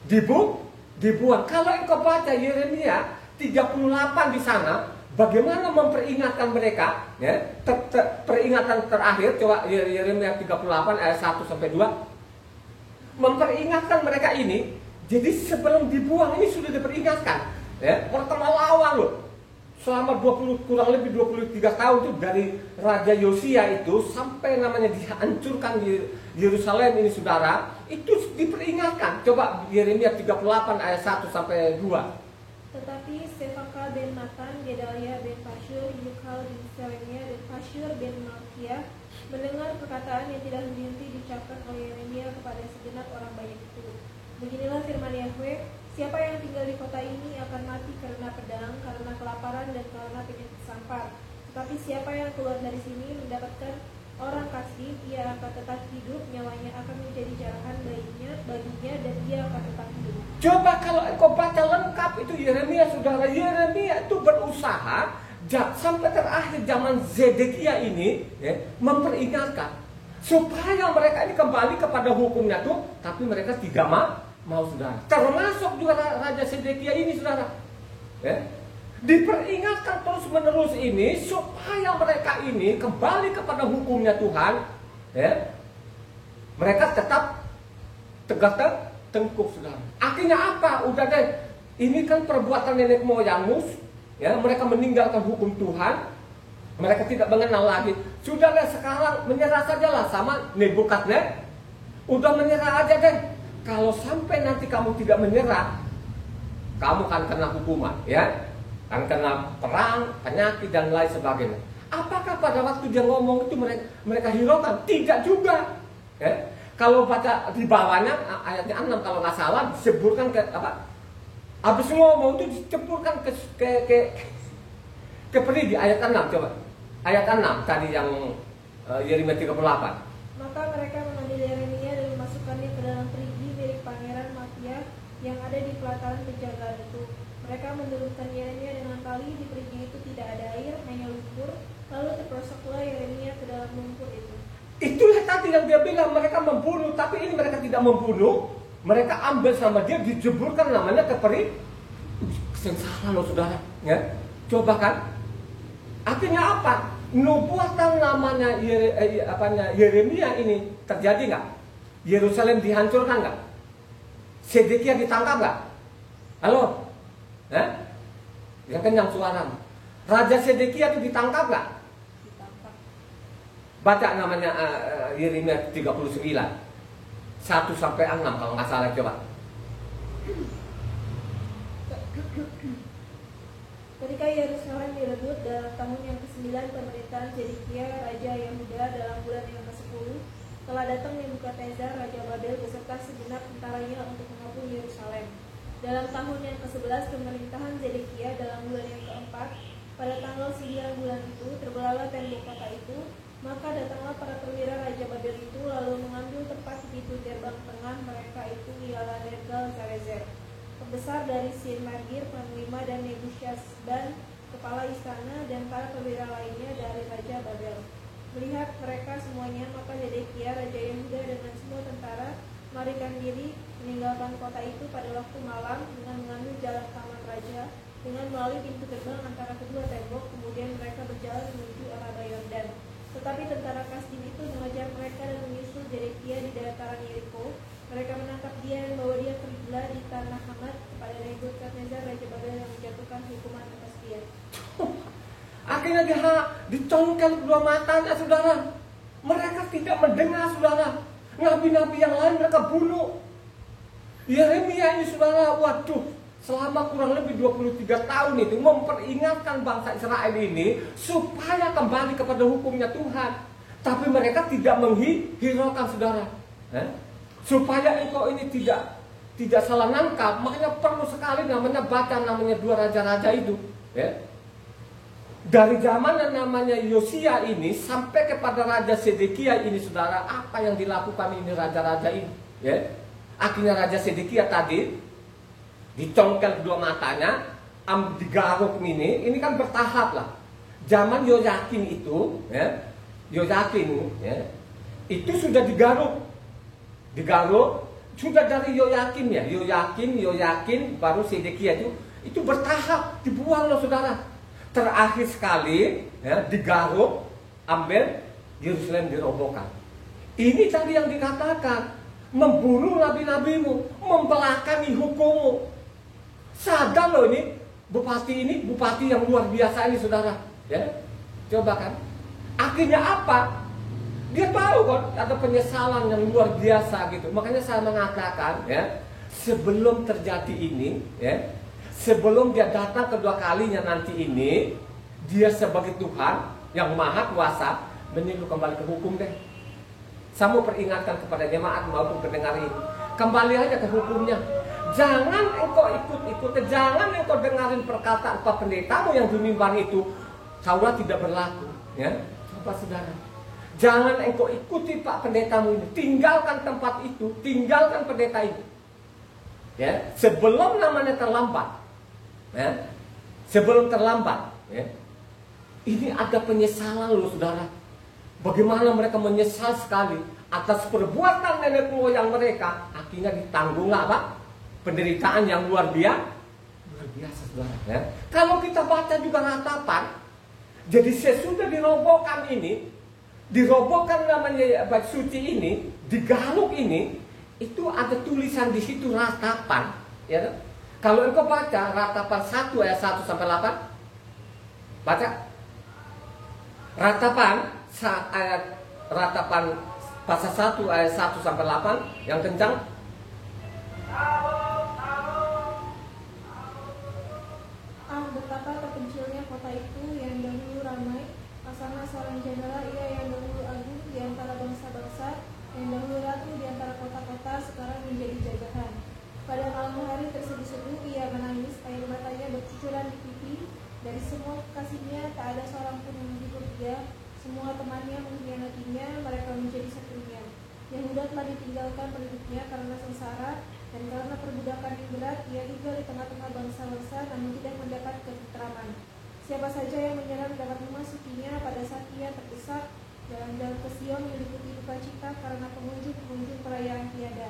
Speaker 1: Dibuang. Kalau engkau baca Yeremia 38 di sana, bagaimana memperingatkan mereka? Ya? Peringatan terakhir, coba Yeremia 38 ayat 1 sampai 2. Memperingatkan mereka ini. Jadi sebelum dibuang ini sudah diperingatkan. Ya? Pertama lawan loh. Selama kurang lebih 23 tahun itu dari Raja Yosia itu sampai namanya dihancurkan di Yerusalem ini, saudara, itu diperingatkan. Coba Yeremia 38 ayat 1 sampai 2.
Speaker 3: Tetapi Sefaka ben Natan, Gedalia ben Pashur, Yukal bin Selemia dan Pashur ben Malkia mendengar perkataan yang tidak henti diucapkan oleh Yeremia kepada segenap orang banyak itu. Beginilah firman Yahweh, siapa yang tinggal di kota ini akan mati karena pedang, karena kelaparan dan karena penyakit sampar. Tetapi siapa yang keluar dari sini mendapatkan orang kasih, ia akan tetap hidup, nyawanya akan menjadi jarahan baginya dan ia akan tetap hidup.
Speaker 1: Coba kalau engkau baca lengkap itu Yeremia, saudara. Yeremia itu berusaha sampai terakhir zaman Zedekia ini, ya, memperingatkan supaya mereka ini kembali kepada hukumnya tuh, tapi mereka tidak mau, saudara. Termasuk juga Raja Zedekia ini, saudara. Ya. Diperingatkan terus-menerus ini supaya mereka ini kembali kepada hukumnya Tuhan. Ya. Mereka tetap tegak tengkuk, saudara. Akhirnya apa? Udah deh, ini kan perbuatan nenek moyangmu. Ya, mereka meninggalkan hukum Tuhan. Mereka tidak mengenal lagi. Sudah deh, sekarang menyerah sajalah sama Nebukadnezar. Udah menyerah aja deh. Kalau sampai nanti kamu tidak menyerah, kamu akan kena hukuman, ya, akan kena perang, penyakit dan lain sebagainya. Apakah pada waktu dia ngomong itu mereka hiraukan? Tidak juga. Ya. Kalau baca di bawahnya ayatnya 6 kalau nggak salah disebutkan ke apa? Habis ngomong itu disebutkan ke di ayat 6, coba. Ayat 6 tadi yang Yeremia 38.
Speaker 3: Maka mereka mengambil Yeremia dan memasukkannya ke dalam perigi milik Pangeran Mattia yang ada di pelataran penjagaan itu. Mereka menurunkan Yeremia dengan tali, di perigi itu tidak ada air, hanya lumpur. Lalu terperosoklah Yeremia ke dalam lumpur itu. Itulah
Speaker 1: tadi yang dia bilang mereka membunuh, tapi ini mereka tidak membunuh. Mereka ambil sama dia, dijeburkan namanya ke perigi. Sengsara loh, saudara. Ya? Coba kan? Akhirnya apa? Nubuatan namanya Yeremia ini terjadi nggak? Yerusalem dihancurkan nggak? Sedekia ditangkap nggak? Halo? Yang kenyang suara. Raja Sedekia itu ditangkap nggak?
Speaker 2: Ditangkap.
Speaker 1: Baca namanya Yeremia 39 1 sampai 6 kalau nggak salah, coba.
Speaker 3: Ketika Yerusalem direbut dalam tahun yang ke-9 pemerintahan Zedekia Raja Yehuda dalam bulan yang ke-10, telah datang Nebukadnezar Raja Babel beserta segenap tentaranya untuk mengepung Yerusalem. Dalam tahun yang ke-11 pemerintahan Zedekia dalam bulan yang ke-4, pada tanggal 9 bulan itu, terbelahlah tembok kota itu, maka datanglah para perwira Raja Babel itu lalu mengambil tempat di pintu gerbang tengah mereka itu ialah Nergal-Sarezer, pembesar dari Sinmargir, panglima, dan Nebusyazban, kepala istana, dan para perwira lainnya dari Raja Babel. Melihat mereka semuanya, maka Zedekia Raja Yehuda dengan semua tentara melarikan diri meninggalkan kota itu pada waktu malam dengan mengambil jalan taman raja dengan melalui pintu gerbang antara kedua tembok. Kemudian mereka berjalan menuju arah Yordan. Tetapi tentara Kasdim itu mengejar mereka dan menyusul Zedekia di dataran Yeriko. Mereka menangkap dia dan bawa dia ke Ribla di tanah Hamat kepada Nebukadnezar Raja Babel yang menjatuhkan hukuman atas dia.
Speaker 1: Akhirnya dia dicongkel kedua matanya, saudara. Mereka tidak mendengar, saudara. Nabi-nabi yang lain mereka bunuh. Yeremia ini, saudara, waduh, selama kurang lebih 23 tahun itu memperingatkan bangsa Israel ini supaya kembali kepada hukumnya Tuhan. Tapi mereka tidak menghiraukan, saudara. Supaya engkau ini tidak salah nangkap, makanya perlu sekali namanya baca namanya 2 raja-raja itu. Dari zaman yang namanya Yosia ini sampai kepada Raja Sedekia ini, saudara, apa yang dilakukan ini raja-raja ini? Akhirnya Raja Sedekia tadi dicongkel kedua matanya, digaruk ini kan bertahap lah. Zaman Yoyakin itu, itu sudah digaruk, sudah dari Yoyakin Yoyakin baru Sedekia itu bertahap dibuang loh, saudara. Terakhir sekali digaruk, ambil Yerusalem dirobohkan. Ini tadi yang dikatakan, membunuh nabi-nabimu, membelakangi hukummu. Sadar loh ini bupati yang luar biasa ini, saudara. Coba kan. Akhirnya apa? Dia tahu kan ada penyesalan yang luar biasa gitu. Makanya saya mengatakan sebelum terjadi ini, sebelum dia datang kedua kalinya nanti ini, dia sebagai Tuhan yang maha kuasa menyuruh kembali ke hukum deh. Saya mau peringatkan kepada jemaat maupun pendengar ini, kembali aja ke hukumnya. Jangan engkau ikut-ikut, jangan engkau dengarin perkataan Pak Pendetamu yang dunimbang itu, Taurat tidak berlaku. Coba saudara, jangan engkau ikuti Pak Pendetamu ini, tinggalkan tempat itu, tinggalkan pendeta itu. Sebelum namanya terlambat. Sebelum terlambat, ini ada penyesalan loh, saudara. Bagaimana mereka menyesal sekali atas perbuatan nenek moyang mereka. Akhirnya ditanggunglah apa? Penderitaan yang luar biasa, saudara. Kalau kita baca juga ratapan, jadi sesudah dirobohkan namanya bait suci ini, digaruk ini, itu ada tulisan di situ ratapan, ya. Kalau engkau baca ratapan 1 ayat 1 sampai 8, baca ratapan pasal 1 ayat 1 sampai 8 yang kencang.
Speaker 3: Betapa terpencilnya kota itu yang dahulu ramai, Asana seorang jenderal, ia yang dahulu agung di antara bangsa-bangsa, yang dahulu ratu di antara kota-kota, sekarang menjadi jajahan. Pada malam hari terseduh-seduh ia menangis, air matanya bercucuran di pipi. Dari semua kekasihnya tak ada seorang pun yang menghibur dia. Semua temannya mengkhianatinya, mereka menjadi sekutunya. Yehuda telah ditinggalkan penduduknya karena sengsara, dan karena perbudakan yang berat, ia tinggal di tengah-tengah bangsa-bangsa namun tidak mendapat ketenteraman. Siapa saja yang menyerang dapat memasukinya pada saat ia terdesak. Jalan-jalan ke Sion meliputi duka cita karena pengunjung-pengunjung perayaan tiada.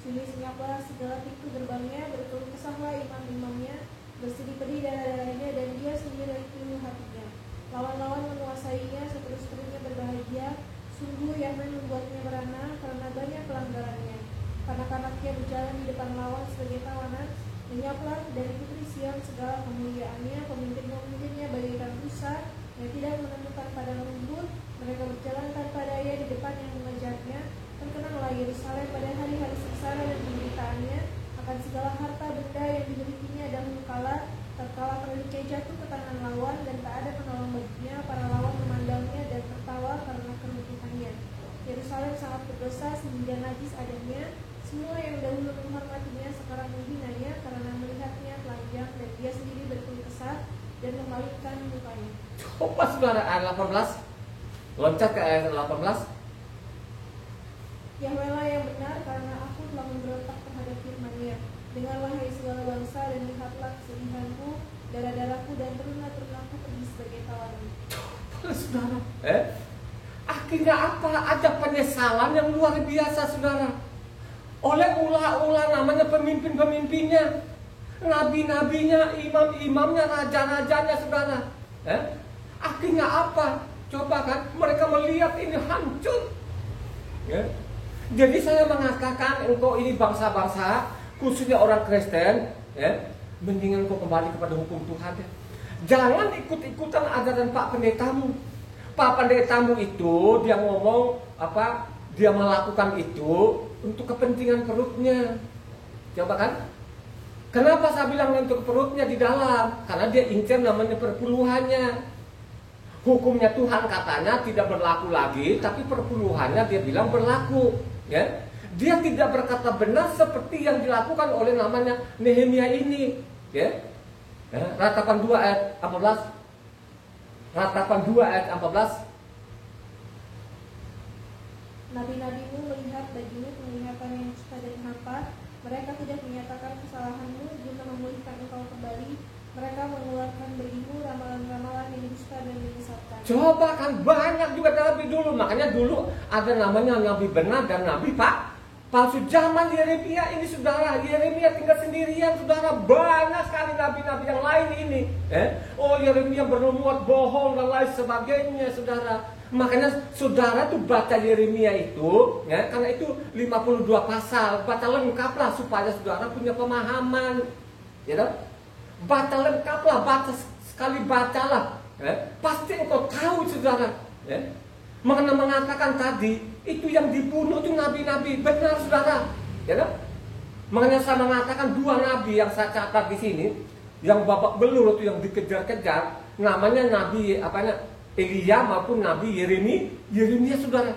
Speaker 3: Sunyi senyaplah segala pintu gerbangnya, berkeluh kesahlah imam-imamnya, bersedih-pedih darah-darahnya, dan dia sendiri pilu hatinya. Lawan-lawan menguasainya, seterus-terusnya berbahagia. Sungguh Yahweh membuatnya merana karena banyak pelanggarannya. Kanak-kanaknya berjalan di depan lawan sebagai tawanan, menyaplah dari putri Sion segala kemuliaannya. Pemimpin-pemimpinnya bagaikan rusa yang tidak menemukan padang rumput. Mereka berjalan tanpa daya di depan yang mengejarnya. Terkenanglah Yerusalem pada hari-hari sengsara dan penderitaannya akan segala harta benda yang dimilikinya dahulu kala. Tatkala terlikai jatuh ke tangan lawan dan tak ada penolong baginya, para lawan memandangnya dan tertawa karena keruntuhannya. Yerusalem sangat berdosa sehingga najis adanya. Semua yang dahulu menghormatinya sekarang menghinanya karena melihatnya telanjang, dan dia sendiri berkeluh kesah dan memalingkan mukanya.
Speaker 1: Coba saudara ayat 18. Loncat ke ayat 18.
Speaker 3: Yahwehlah yang benar karena aku telah memberontak terhadap firman-Nya. Dengarlah hai segala bangsa dan lihatlah kesedihanku, darah-darahku dan teruna-terunaku pergi sebagai tawanan.
Speaker 1: Saudara, akhirnya apa? Ada penyesalan yang luar biasa, saudara. Oleh ulah-ulah namanya pemimpin-pemimpinnya, nabi-nabinya, imam-imamnya, raja-rajanya, saudara. Akhirnya apa? Coba kan, mereka melihat ini hancur. Jadi saya mengatakan, engkau ini bangsa-bangsa, khususnya orang Kristen, mendingan kau kembali kepada hukum Tuhan. Jangan ikut-ikutan ajaran Pak Pendetamu. Pak Pendetamu itu dia ngomong apa? Dia melakukan itu untuk kepentingan perutnya. Coba kan? Kenapa saya bilang untuk perutnya di dalam? Karena dia incer namanya perpuluhannya. Hukumnya Tuhan katanya tidak berlaku lagi, tapi perpuluhannya dia bilang berlaku. Ya? Dia tidak berkata benar seperti yang dilakukan oleh namanya Nehemia ini. Ya? Ratapan 2 ayat 14. Ratapan 2 ayat 14.
Speaker 3: Nabi-nabimu melihat bagimu penglihatan yang dusta dan hampa. Mereka tidak menyatakan kesalahanmu guna memulihkan engkau kembali. Mereka mengeluarkan bagimu ramalan-ramalan yang dusta dan menyesatkan.
Speaker 1: Coba kan banyak juga nabi dulu. Makanya dulu ada namanya nabi benar dan nabi palsu. Zaman Yeremia ini, saudara, Yeremia tinggal sendirian, saudara. Banyak sekali nabi-nabi yang lain ini. Yeremia bernubuat bohong dan lain sebagainya, saudara. Makanya saudara tuh baca Yeremia itu, ya, karena itu 52 pasal, baca lengkaplah supaya saudara punya pemahaman, ya toh? Baca lengkaplah, baca sekali bacalah, ya. Pasti engkau tahu, saudara. Ya. Makanya mengatakan tadi itu yang dibunuh itu nabi-nabi, benar, saudara, ya toh? Makanya saya mengatakan 2 nabi yang saya catat di sini, yang babak belur itu yang dikejar-kejar, namanya nabi Elia maupun Nabi Yeremia, saudara.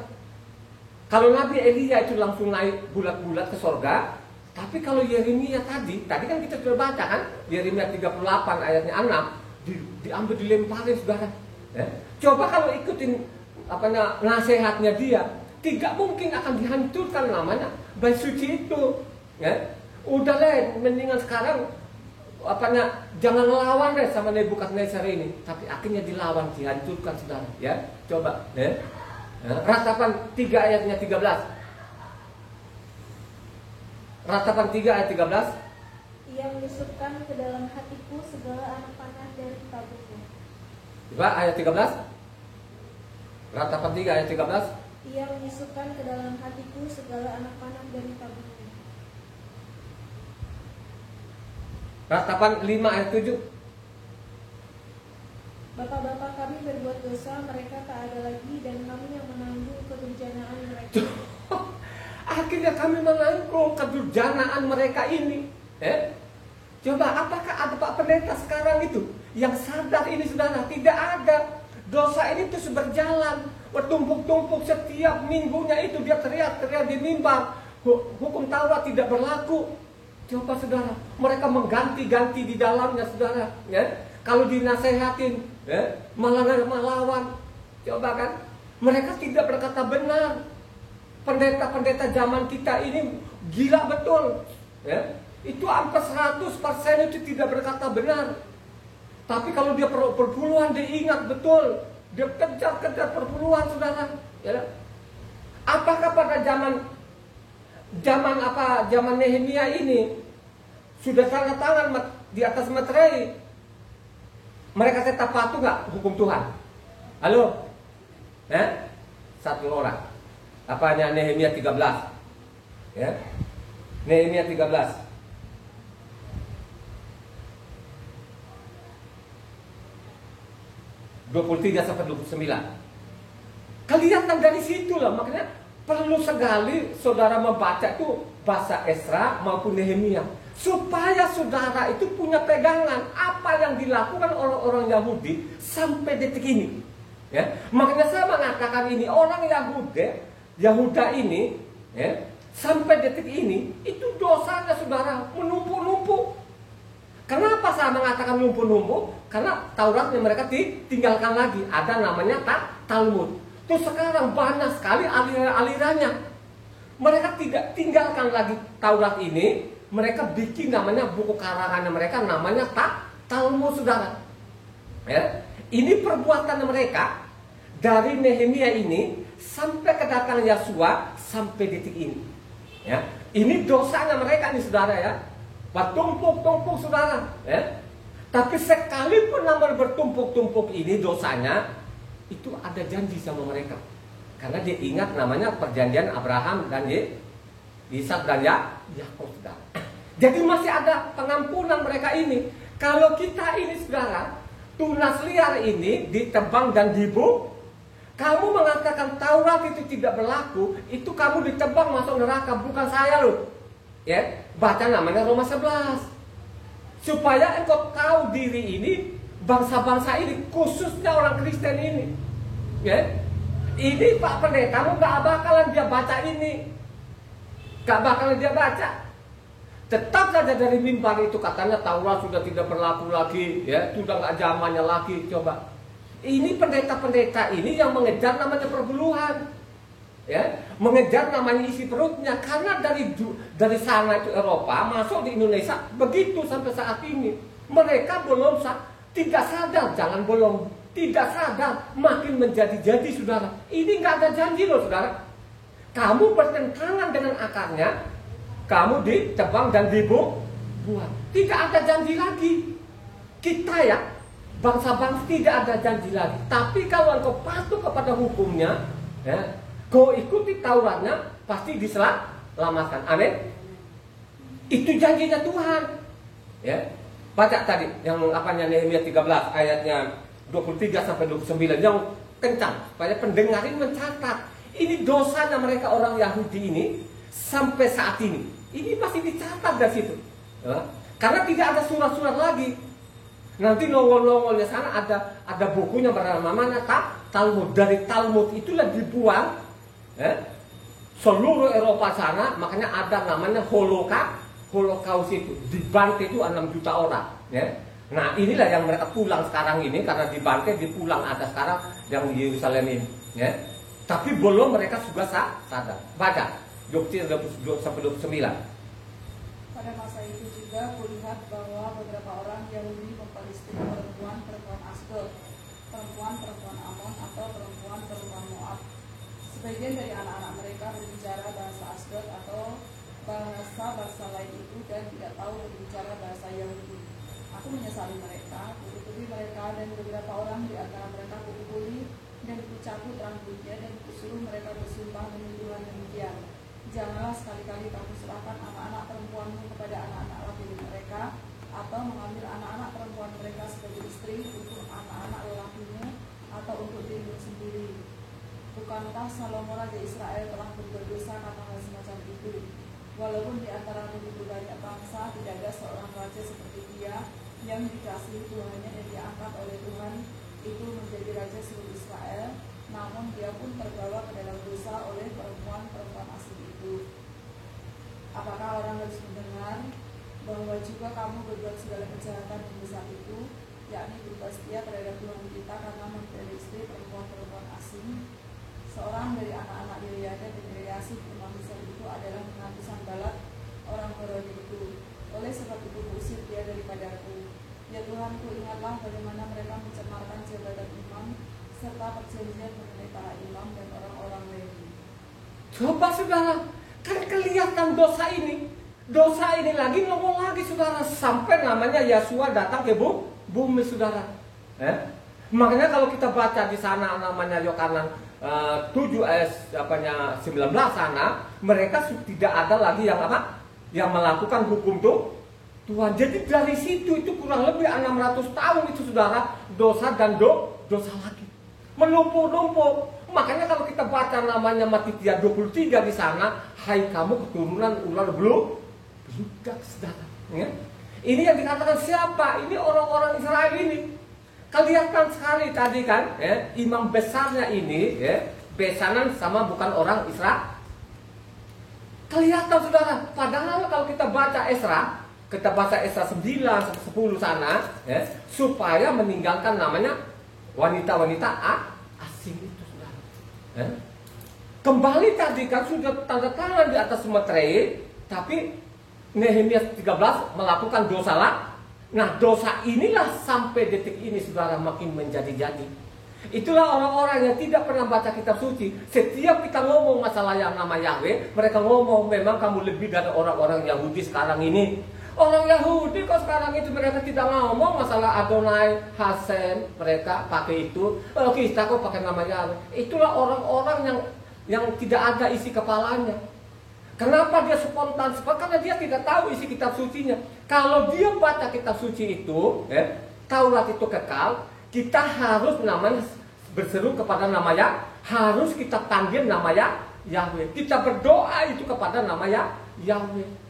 Speaker 1: Kalau Nabi Elia itu langsung naik bulat-bulat ke sorga. Tapi kalau Yeremia tadi kan kita sudah baca kan, Yeremia 38 ayatnya 6 diambil dilemparin, saudara. Coba kalau ikutin nasihatnya dia, tidak mungkin akan dihancurkan namanya bait suci itu. Udah deh, mendingan sekarang jangan lawan deh sama Nebukadnezar ini, tapi akhirnya dilawan, dihancurkan, saudara. Ya, coba. Ratapan 3 ayatnya 13. Ratapan 3 ayat 13.
Speaker 3: Ia menyusupkan ke dalam hatiku segala anak panah dari tabungnya.
Speaker 1: Coba ayat 13. Ratapan 3 ayat 13.
Speaker 3: Ia menyusupkan ke dalam hatiku segala anak panah dari tabungnya.
Speaker 1: Ratapan 5 ayat 7.
Speaker 3: Bapak-bapak kami berbuat dosa, mereka tak ada lagi, dan kami yang menanggung kedurjanaan mereka.
Speaker 1: Akhirnya kami menanggung kedurjanaan mereka ini. Coba apakah ada Pak Pendeta sekarang itu yang sadar ini, saudara? Tidak ada. Dosa ini terus berjalan, bertumpuk-tumpuk. Setiap minggunya itu dia teriak-teriak di mimbar, hukum Taurat tidak berlaku. Coba, saudara, mereka mengganti-ganti di dalamnya, saudara. Kalau dinasehatin, malah melawan. Coba kan, mereka tidak berkata benar. Pendeta-pendeta zaman kita ini gila betul. Itu hampir 100% itu tidak berkata benar. Tapi kalau dia perpuluhan, dia ingat betul. Dia kejar-kejar perpuluhan, saudara. Apakah pada zaman Nehemia ini sudah tanda tangan di atas materai. Mereka tetap patuh nggak hukum Tuhan? Halo? Satu orang. Apanya Nehemia 13? Ya. Nehemia 13. (23-29). Kelihatan dari situ lah, makanya perlu sekali saudara membaca itu bahasa Esra maupun Nehemia, supaya saudara itu punya pegangan apa yang dilakukan orang-orang Yahudi sampai detik ini. Ya, makanya saya mengatakan ini orang Yahuda ini, ya, sampai detik ini itu dosanya saudara menumpuk-numpuk. Kenapa saya mengatakan numpuk-numpuk? Karena Tauratnya mereka ditinggalkan lagi. Ada namanya Talmud. Terus sekarang banyak sekali aliran-alirannya. Mereka tidak tinggalkan lagi Taurat ini. Mereka bikin namanya buku karangannya mereka namanya Talmud, saudara. Ya. Ini perbuatan mereka dari Nehemia ini sampai kedatangan Yosua sampai detik ini. Ya. Ini dosanya mereka nih saudara ya. Bertumpuk-tumpuk saudara. Ya. Tapi sekalipun namanya bertumpuk-tumpuk ini dosanya, itu ada janji sama mereka. Karena dia ingat namanya perjanjian Abraham dan Ishak dan Yakub, saudara. Jadi masih ada pengampunan mereka ini. Kalau kita ini saudara, tunas liar ini ditebang dan dibunuh, kamu mengatakan Taurat itu tidak berlaku, itu kamu ditebang masuk neraka, bukan saya loh. Ya, baca namanya Roma 11. Supaya engkau tahu diri ini, bangsa-bangsa ini, khususnya orang Kristen ini. Ya. Ini Pak Pendeta, kamu gak bakalan dia baca ini. Gak bakalan dia baca. Tetap saja dari mimbar itu katanya Taurat sudah tidak berlaku lagi, ya, sudah gak zamannya lagi. Coba. Ini pendeta-pendeta ini yang mengejar namanya perburuan. Ya, mengejar namanya isi perutnya, karena dari sana itu Eropa masuk di Indonesia begitu sampai saat ini. Mereka belum tidak sadar, tidak sadar makin menjadi-jadi saudara. Ini nggak ada janji loh saudara. Kamu bertentangan dengan akarnya, kamu ditebang dan dibuang. Tidak ada janji lagi. Kita ya bangsa-bangsa tidak ada janji lagi. Tapi kalau engkau patuh kepada hukumnya, ya, kau ikuti Tauratnya, pasti diselamatkan. Amin. Itu janjinya Tuhan. Ya. Baca tadi yang Nehemia 13 ayatnya 23-29 yang kencang supaya pendengar ini mencatat. Ini dosanya mereka orang Yahudi ini sampai saat ini. Ini masih dicatat dari situ. Ya. Karena tidak ada surat-surat lagi. Nanti nongol-nongolnya sana ada bukunya bernama mana Talmud. Dari Talmud itulah dibuang. Ya. Seluruh Eropa sana, makanya ada namanya Holocaust itu, dibantai itu 6 juta orang. Ya. Nah inilah yang mereka pulang sekarang ini, karena dibantai dipulang ada sekarang yang di Yerusalem ini. Ya. Tapi belum mereka juga sadar. Baca 29.
Speaker 2: Pada masa itu juga kulihat bahwa beberapa orang Yahudi memperistri perempuan-perempuan Asdod, perempuan-perempuan Amon atau perempuan-perempuan Moab. Sebagian dari anak-anak mereka berbicara bahasa Asdod atau bahasa lain itu dan tidak tahu berbicara bahasa Yahudi. Aku menyesali mereka, kutubi mereka dan beberapa orang di antara mereka kupukuli dan kucabut rambutnya dan kusuruh mereka bersumpah demi Tuhan demikian. Janganlah sekali-kali kamu serahkan anak-anak perempuanmu kepada anak-anak laki mereka, atau mengambil anak-anak perempuan mereka sebagai istri untuk anak-anak lelakimu atau untuk dirimu sendiri. Bukankah Salomo Raja Israel telah berbuat dosa karena hal semacam itu? Walaupun di antara begitu banyak bangsa tidak ada seorang raja seperti dia yang dikasihi Tuhannya dan diangkat oleh Tuhan itu menjadi raja seluruh Israel, namun dia pun terbawa ke dalam dosa oleh perempuan-perempuan asing itu. Apakah orang harus mendengar bahwa juga kamu berbuat segala kejahatan yang besar itu, yakni berbuat setia terhadap Tuhan kita karena memperoleh istri perempuan-perempuan asing? Seorang dari anak-anak Yehoyada dan Eliasib imam besar itu adalah menantu Sanbalat orang Horoni itu. Oleh sebab itu kuusir dia daripadaku. Ya Tuhanku, ingatlah bagaimana mereka mencemarkan jabatan imam serta perjanjian mengenai para imam dan orang-orang Lewi.
Speaker 1: Coba saudara, kan kelihatan dosa ini. Dosa ini lagi nongol lagi saudara, sampai namanya Yosua datang ke bumi saudara. Makanya kalau kita baca di sana namanya Yohanan 7 ayat 19 sana, mereka tidak ada lagi yang apa? Yang melakukan hukum Tuhan. Jadi dari situ itu kurang lebih 600 tahun itu saudara, dosa dan dosa lagi menumpuk-numpuk. Makanya kalau kita baca namanya Matitia 23 di sana, hai kamu keturunan ular beludak saudara. Ya? Ini yang dikatakan siapa? Ini orang-orang Israel ini. Kelihatan sekali tadi kan, imam besarnya ini, besanan sama bukan orang Israel. Kelihatan saudara. Padahal kalau kita baca Esra, kita baca Esra 9 sampai 10 sana, supaya meninggalkan namanya wanita-wanita asing itu saudara. Kembali tadi kan sudah tanda tangan di atas meterai, tapi Nehemia 13 melakukan dosa lah. Nah dosa inilah sampai detik ini saudara makin menjadi-jadi. Itulah orang-orang yang tidak pernah baca kitab suci. Setiap kita ngomong masalah yang nama Yahweh, mereka ngomong memang kamu lebih dari orang-orang Yahudi sekarang ini. Orang Yahudi kok sekarang itu mereka tidak ngomong masalah Adonai, Hasen, mereka pakai itu. Oh, kita kok pakai nama Yahweh. Itulah orang-orang yang tidak ada isi kepalanya. Kenapa dia spontan? Karena dia tidak tahu isi kitab sucinya. Kalau dia baca kitab suci itu, Taurat itu kekal, kita harus namanya berseru kepada namanya, harus kita panggil namanya Yahweh. Kita berdoa itu kepada namanya Yahweh.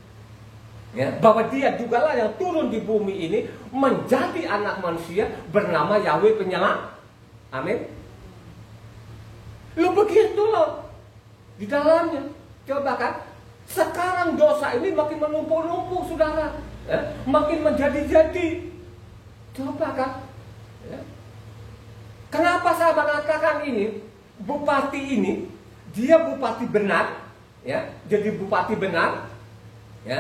Speaker 1: Ya, bahwa dia juga lah yang turun di bumi ini menjadi anak manusia bernama Yahweh penyelamat. Amin. Lu begitu loh di dalamnya. Coba kan. Sekarang dosa ini makin menumpuk-numpuk saudara, makin menjadi-jadi. Coba kan? Kenapa saya mengatakan ini? Bupati ini, dia bupati benar, ya, jadi bupati benar, ya,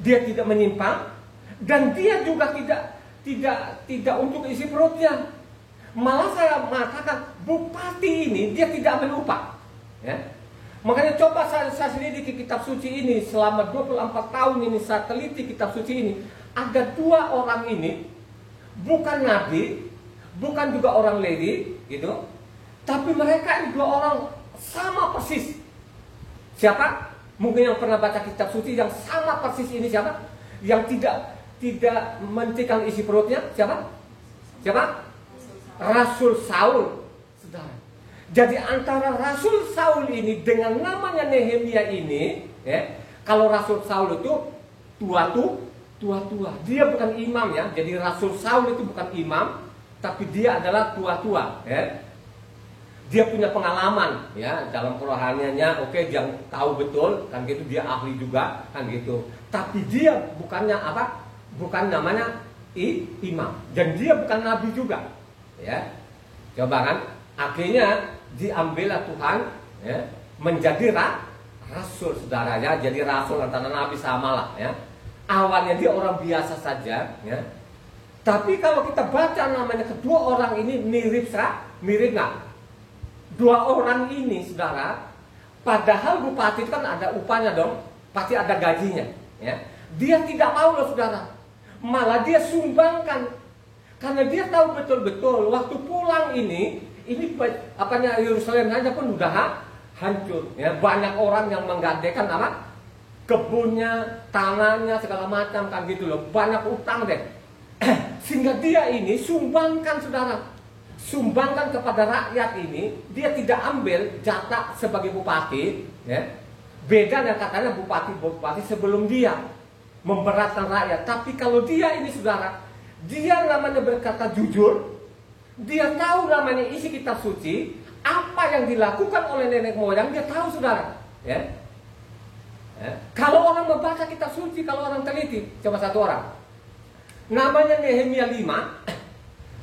Speaker 1: dia tidak menyimpang, dan dia juga tidak untuk isi perutnya. Malah saya mengatakan bupati ini dia tidak ambil upah, ya. Makanya coba saya selidiki kitab suci ini selama 24 tahun ini, saya teliti kitab suci ini. Ada dua orang ini, bukan nabi, bukan juga orang Lewi, gitu. Tapi mereka ini dua orang sama persis. Siapa? Mungkin yang pernah baca kitab suci yang sama persis ini siapa? Yang tidak mentikam isi perutnya siapa? Siapa? Rasul Saul. Saudara. Jadi antara Rasul Saul ini dengan namanya Nehemia ini, kalau Rasul Saul itu tua-tua, dia bukan imam ya. Jadi Rasul Saul itu bukan imam, tapi dia adalah tua-tua. Dia punya pengalaman ya dalam kerohaniannya. Oke, dia tahu betul kan gitu, dia ahli juga kan gitu. Tapi dia bukannya apa? Bukan namanya imam, dan dia bukan nabi juga. Ya, coba kan? Akhirnya diambillah Tuhan menjadi rasul saudara ya, jadi rasul antara nabi sama lah ya. Awalnya dia orang biasa saja ya. Tapi kalau kita baca namanya kedua orang ini mirip nggak? Dua orang ini saudara, padahal bupati itu kan ada upahnya dong, pasti ada gajinya ya. Dia tidak mau loh saudara, malah dia sumbangkan karena dia tahu betul-betul waktu pulang ini Yerusalem aja pun udah hancur ya. Banyak orang yang menggadekan apa? Kebunnya, tanahnya, segala macam kan gitu loh. Banyak utang deh. Sehingga dia ini sumbangkan saudara, sumbangkan kepada rakyat ini. Dia tidak ambil jatah sebagai bupati ya. Beda dengan katanya bupati sebelum dia memberatkan rakyat. Tapi kalau dia ini saudara, dia namanya berkata jujur. Dia tahu namanya isi kitab suci, apa yang dilakukan oleh nenek moyang dia tahu saudara. Ya. Kalau orang membaca kitab suci, kalau orang teliti, coba satu orang, namanya Nehemia 5,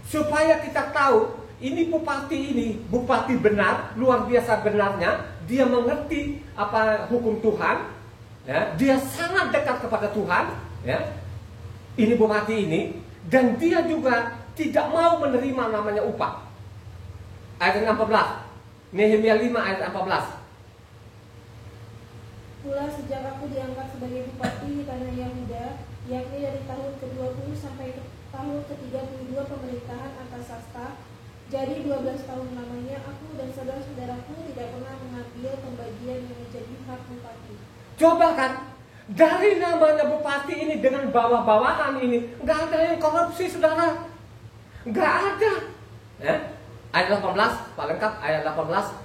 Speaker 1: supaya kita tahu ini bupati benar, luar biasa benarnya, dia mengerti apa hukum Tuhan, ya. Dia sangat dekat kepada Tuhan, ya. Ini bupati ini, dan dia juga tidak mau menerima namanya upah. Ayat 14. Nehemia 5 ayat 14.
Speaker 3: Pula sejak aku diangkat sebagai bupati di tanah Yahuda, yakni dari tahun ke-20 sampai ke tahun ke-32 pemerintahan Artasasta, jadi 12 tahun lamanya aku dan saudara-saudaraku tidak pernah mengambil pembagian yang menjadi hak bupati.
Speaker 1: Coba kan, dari namanya bupati ini dengan bawah-bawahan ini, nggak ada yang korupsi, saudara. Nggak ada. Ayat 18, Pak lengkap, ayat 18.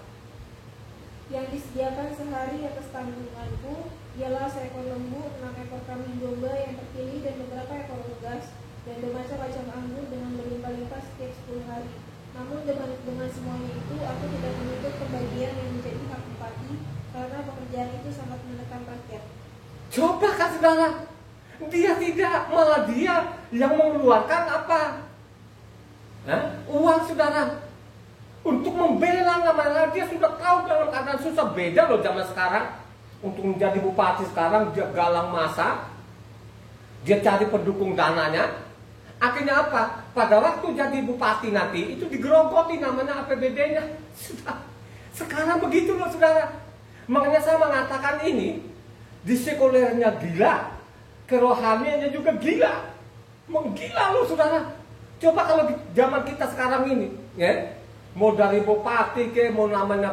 Speaker 3: Yang disediakan sehari atas tanggunganku ialah seekor lembu, 6 ekor kambing domba yang terpilih dan beberapa ekor unggas, dan bermacam-macam anggur dengan berlimpah-limpah setiap 10 hari. Namun dengan semuanya itu, aku tidak menuntut pembagian yang menjadi hak bupati, karena pekerjaan itu sangat menekan rakyat.
Speaker 1: Coba kan saudara, dia tidak, malah dia yang mengeluarkan apa? Uang saudara. Untuk membela namanya, dia sudah tahu dalam keadaan susah. Beda loh zaman sekarang. Untuk menjadi bupati sekarang, dia galang masa, dia cari pendukung dananya. Akhirnya apa? Pada waktu jadi bupati nanti, itu digerogoti namanya APBD-nya. Sudah. Sekarang begitu loh saudara. Makanya saya mengatakan ini, di sekulernya gila, kerohaniannya juga gila. Menggila loh saudara. Coba kalau di zaman kita sekarang ini, ya, mau dari bupati ke, mau namanya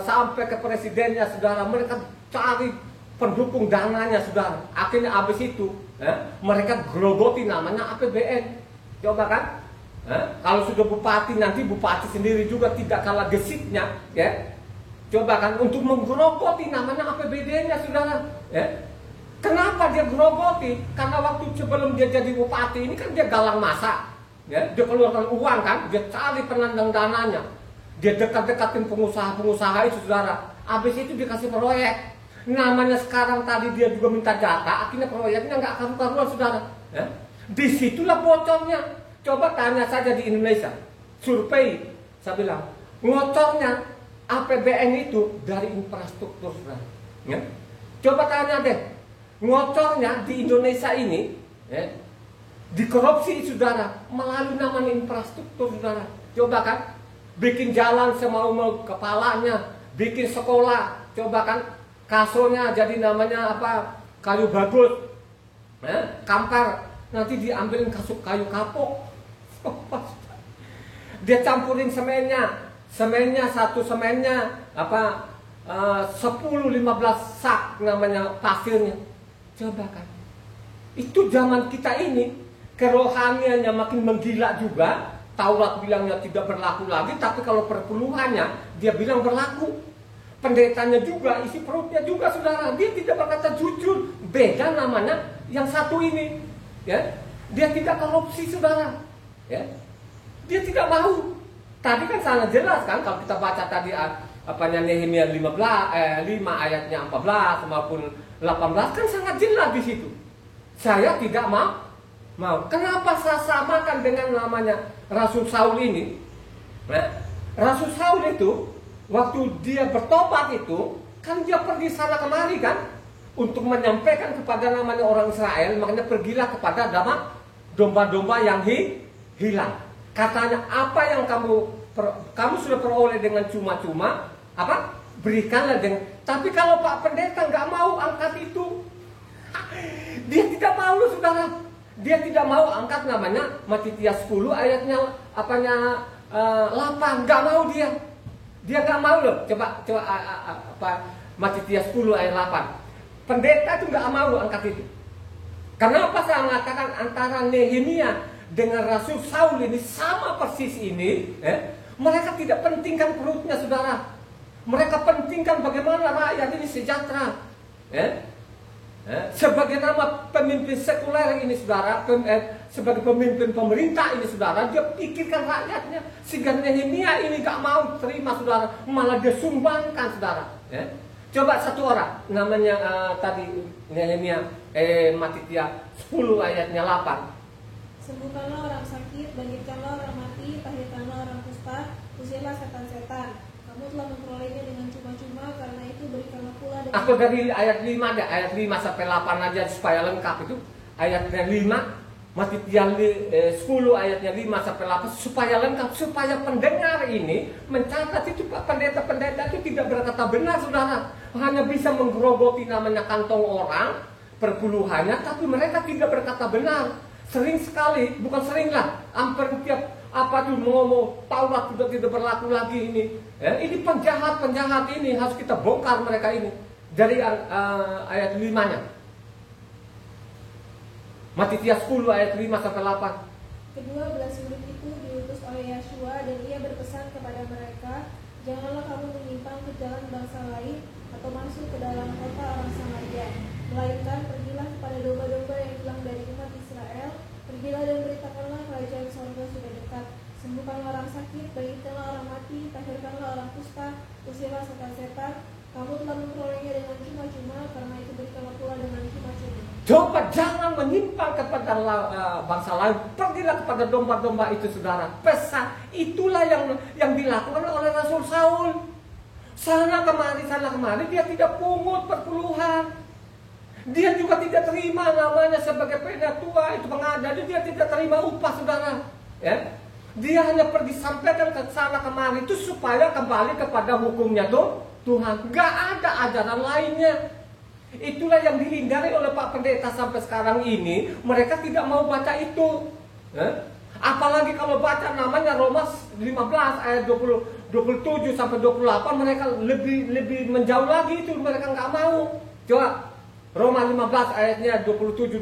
Speaker 1: sampai ke presidennya saudara, mereka cari pendukung dananya saudara. Akhirnya habis itu mereka gerogoti namanya APBN. Coba kan, kalau sudah bupati nanti bupati sendiri juga tidak kalah gesitnya, ya. Coba kan untuk menggerogoti namanya APBD-nya saudara, ya. Kenapa dia gerogoti? Karena waktu sebelum dia jadi bupati ini kan dia galang masa. Ya, dia keluarkan uang kan, dia cari penandang dananya, dia dekat-dekatin pengusaha-pengusaha itu saudara. Habis itu dikasih proyek. Namanya sekarang tadi dia juga minta jatah, akhirnya proyeknya nggak karu-karuan saudara. Ya. Disitulah bocornya. Coba tanya saja di Indonesia, survei, saya bilang ngocornya APBN itu dari infrastruktur saudara. Ya. Coba tanya deh, ngocornya di Indonesia ini, ya, dikorupsi saudara melalui namanya infrastruktur saudara. Coba kan, bikin jalan semau-mau kepalanya, bikin sekolah, coba kan kasurnya jadi namanya apa, kayu bagus, kampar, nanti diambilin kasur kayu kapuk. Dia campurin semennya satu semennya apa 10-15 sak namanya pasirnya. Coba kan, itu zaman kita ini kerohaniannya makin menggila juga. Taurat bilangnya tidak berlaku lagi, tapi kalau perpuluhannya dia bilang berlaku. Pendetanya juga, isi perutnya juga saudara, dia tidak berkata jujur. Beda namanya yang satu ini, ya, dia tidak korupsi saudara, ya, dia tidak mau. Tadi kan sangat jelas kan kalau kita baca tadi apanya Nehemia 5 ayatnya 14 maupun 18 kan sangat jelas di situ. Saya tidak mau. Kenapa saya samakan dengan namanya Rasul Saul ini? Rasul Saul itu waktu dia bertobat itu kan dia pergi sana kemari kan untuk menyampaikan kepada namanya orang Israel, makanya pergilah kepada domba-domba yang hilang. Katanya apa yang kamu sudah peroleh dengan cuma-cuma, apa? Berikanlah dengan. Tapi kalau Pak Pendeta nggak mau angkat itu, dia tidak mau loh saudara. Dia tidak mau angkat namanya Matitia 10 ayatnya 8, nggak mau dia. Dia nggak mau loh. Coba apa Matitia 10 ayat 8. Pendeta itu nggak mau angkat itu. Kenapa saya mengatakan antara Nehemia dengan Rasul Saul ini sama persis ini? Mereka tidak pentingkan perutnya saudara. Mereka pentingkan bagaimana rakyat ini sejahtera. Sebagai nama pemimpin sekuler ini saudara, sebagai pemimpin pemerintah ini saudara, dia pikirkan rakyatnya. Sehingga Nehemia ini gak mau terima saudara, malah dia sumbangkan saudara. Coba satu orang namanya tadi Nehemia Matitia 10 ayatnya 8.
Speaker 3: Sembuhkanlah orang sakit, bangkitkanlah orang mati, tahirkanlah orang kusta, usirlah setan-setan. Kamu telah memperolehnya dengan cuma-cuma, karena itu berikanlah pula dengan...
Speaker 1: Aku dari ayat 5 deh, ayat 5 sampai 8 aja supaya lengkap itu. Ayatnya 5, Matitia 10 ayatnya 5 sampai 8 supaya lengkap, supaya pendengar ini mencatat itu pendeta-pendeta itu tidak berkata benar, saudara. Hanya bisa menggerogoti namanya kantong orang, perpuluhannya, tapi mereka tidak berkata benar. Sering sekali, bukan sering lah, hampir tiap apa tuh ngomong Taurat sudah tidak berlaku lagi ini. Ya, ini penjahat-penjahat ini harus kita bongkar mereka ini dari ayat 5-nya. Matitia 10 ayat 5 sampai 8.
Speaker 3: Kedua belas murid itu diutus oleh Yeshua dan ia berpesan kepada mereka, janganlah kamu menyimpang ke jalan bangsa lain atau masuk ke dalam kota orang Samaria, melainkan pergilah kepada domba-domba yang hilang dari umat Israel. Pergilah dan beritakanlah kerajaan sorga sudah dekat. Sembuhkanlah orang sakit, bangkitkanlah orang mati, tahirkanlah orang kusta, usirlah setan-setan. Kamu telah memperolehnya dengan cuma-cuma, karena itu berikanlah pula dengan cuma-cuma.
Speaker 1: Coba jangan menyimpang kepada bangsa lain. Pergilah kepada domba-domba itu, saudara. Pesan itulah yang dilakukan oleh Rasul Saul. Sana kemari dia tidak pungut perpuluhan. Dia juga tidak terima namanya sebagai penatua, itu pengajar. Dia tidak terima upah, saudara. Ya? Dia hanya pergi sampaikan ke sana kemari itu supaya kembali kepada hukumnya Tuhan. Gak ada ajaran lainnya. Itulah yang dihindari oleh Pak Pendeta sampai sekarang ini. Mereka tidak mau baca itu. Apalagi kalau baca namanya Roma 15 ayat 27 sampai 28, mereka lebih menjauh lagi itu. Mereka nggak mau. Coba Roma 15 ayatnya 27-28.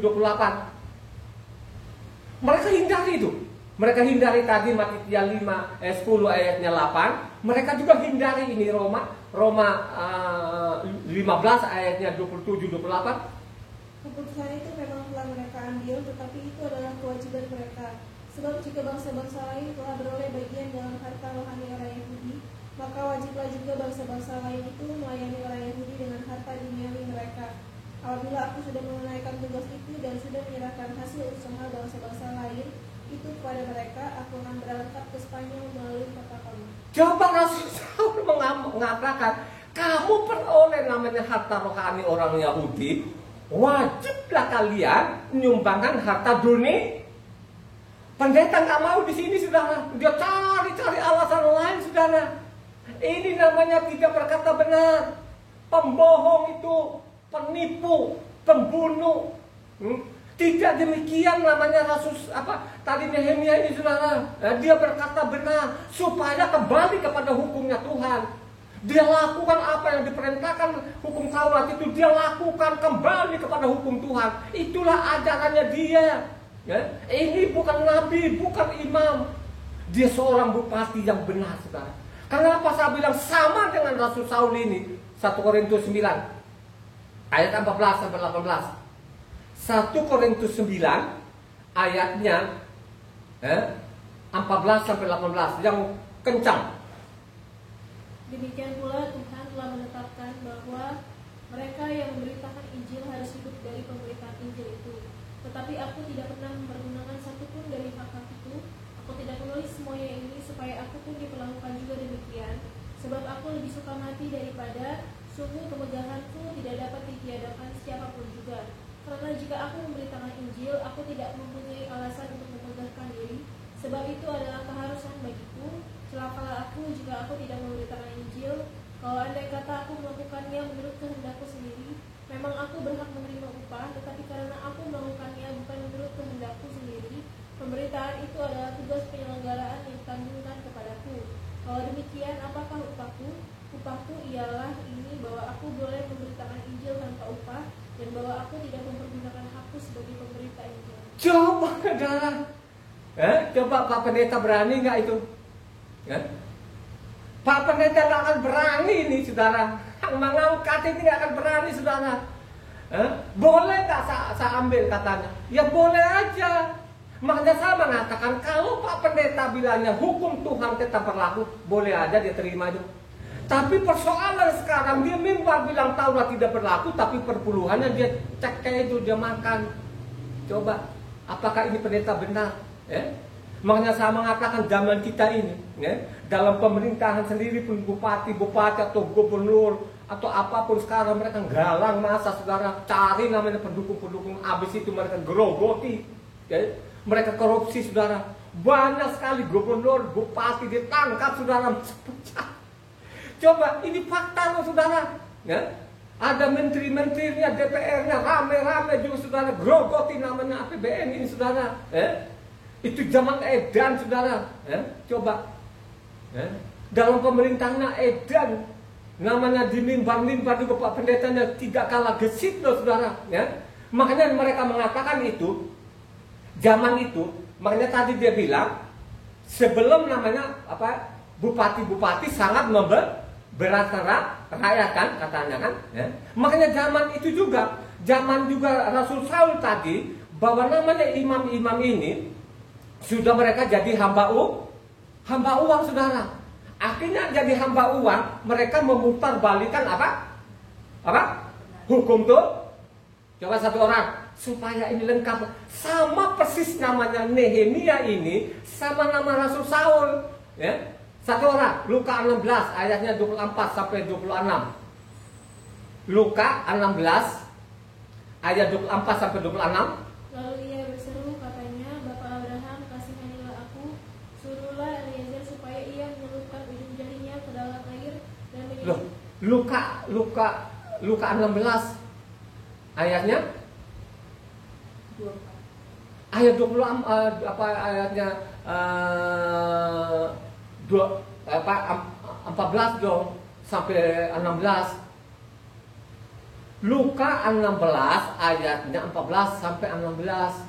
Speaker 1: Mereka hindari itu. Mereka hindari tadi Matitia 10 ayatnya 8. Mereka juga hindari ini Roma 15 ayatnya 27-28.
Speaker 3: Keputusan itu memang telah mereka ambil, tetapi itu adalah kewajiban mereka. Sebab jika bangsa-bangsa lain telah beroleh bagian dalam harta rohani orang Yahudi, maka wajiblah juga bangsa-bangsa lain itu melayani orang Yahudi dengan harta duniawi mereka. Apabila aku sudah menunaikan tugas itu dan sudah menyerahkan hasil usaha bangsa-bangsa lain itu kepada mereka, aku akan berangkat ke Spanyol melalui kota kamu.
Speaker 1: Coba Rasul Saul mengatakan, kamu peroleh namanya harta rohani orang Yahudi, wajiblah kalian menyumbangkan harta dunia. Pendeta nggak mau di sini, saudara. Dia cari alasan lain, saudara. Ini namanya tidak berkata benar. Pembohong itu, penipu, pembunuh. Tidak demikian namanya Rasul tadi Nehemia ini, saudara. Dia berkata benar supaya kembali kepada hukumnya Tuhan. Dia lakukan apa yang diperintahkan hukum Taurat itu, dia lakukan kembali kepada hukum Tuhan. Itulah ajarannya dia. Ya? Ini bukan nabi, bukan imam. Dia seorang bupati yang benar, saudara. Kenapa saya bilang sama dengan Rasul Saul ini? 1 Korintus 9 ayat 14 sampai 18. 1 Korintus 9 ayatnya 14 sampai 18 yang kencang.
Speaker 3: Demikian pula Tuhan telah menetapkan bahwa mereka yang memberitakan Injil harus hidup dari pemberitaan Injil itu. Tetapi aku tidak pernah mempergunakan satupun dari hak itu. Aku tidak menulis semuanya ini supaya aku pun diperlakukan juga demikian. Sebab aku lebih suka mati daripada, sungguh kemegahanku tidak dapat ditiadakan siapapun juga. Karena jika aku memberitakan Injil, aku tidak mempunyai alasan untuk memegahkan diri. Sebab itu adalah keharusan bagiku. Celakalah aku jika aku tidak memberitakan Injil. Kalau andai kata aku melakukannya menurut kehendakku sendiri, memang aku berhak menerima upah. Tetapi karena aku melakukannya bukan menurut kehendakku sendiri, pemberitaan itu adalah tugas penyelenggaraan yang ditanggungan kepadaku. Kalau demikian, apakah upahku? Upahku ialah ini, bahwa aku boleh memberitakan Injil tanpa upah, dan bahwa aku tidak mempergunakan hakku sebagai pemberita Injil.
Speaker 1: Coba, saudara. Coba Pak Pendeta berani nggak itu? Pak Pendeta nggak akan berani ini, saudara. Yang mengangkat ini nggak akan berani, saudara. Boleh nggak saya ambil katanya? Ya boleh aja. Makanya saya mengatakan kalau Pak Pendeta bilangnya hukum Tuhan tetap berlaku, boleh aja dia terima itu. Tapi persoalan sekarang dia mimbar bilang Taurat tidak berlaku, tapi perpuluhannya dia cek kayak itu, dia makan. Coba, apakah ini pendeta benar? Makanya saya mengatakan zaman kita ini, dalam pemerintahan sendiri pun bupati atau gubernur atau apapun sekarang mereka galang masa, saudara, cari namanya pendukung-pendukung, habis itu mereka gerogoti. Ya, mereka korupsi, saudara. Banyak sekali gubernur, bupati ditangkap, saudara. Coba, ini fakta loh, saudara. Ya, ada menteri-menterinya, DPR-nya rame-rame juga, saudara. Grogoti namanya APBN ini, saudara. Ya, itu zaman edan, saudara. Ya, coba. Ya, dalam pemerintahnya edan, namanya dimimbar-mimbar juga Pak Pendetanya tidak kalah gesit loh, saudara. Ya, makanya mereka mengatakan itu, zaman itu. Makanya tadi dia bilang sebelum namanya apa bupati-bupati sangat berat rakyat kan katanya kan. Ya. Makanya zaman itu juga Rasul Saul tadi bahwa namanya imam-imam ini sudah mereka jadi hamba uang, saudara. Akhirnya jadi hamba uang, mereka memutarbalikkan apa hukum tuh. Coba satu orang supaya ini lengkap, sama persis namanya Nehemia ini sama nama Rasul Saul, ya. Satu orang, Luka 16 ayatnya 24 sampai 26. Luka 16 ayat 24 sampai 26.
Speaker 3: Lalu ia berseru, katanya, Bapak Abraham, kasihanilah aku, suruhlah Eliezer supaya ia menyelupkan ujung jarinya ke dalam air dan
Speaker 1: Loh, Luka 16 ayatnya ayat 20 apa ayatnya 14 dong sampai 16. Luka 16 ayatnya 14 sampai 16.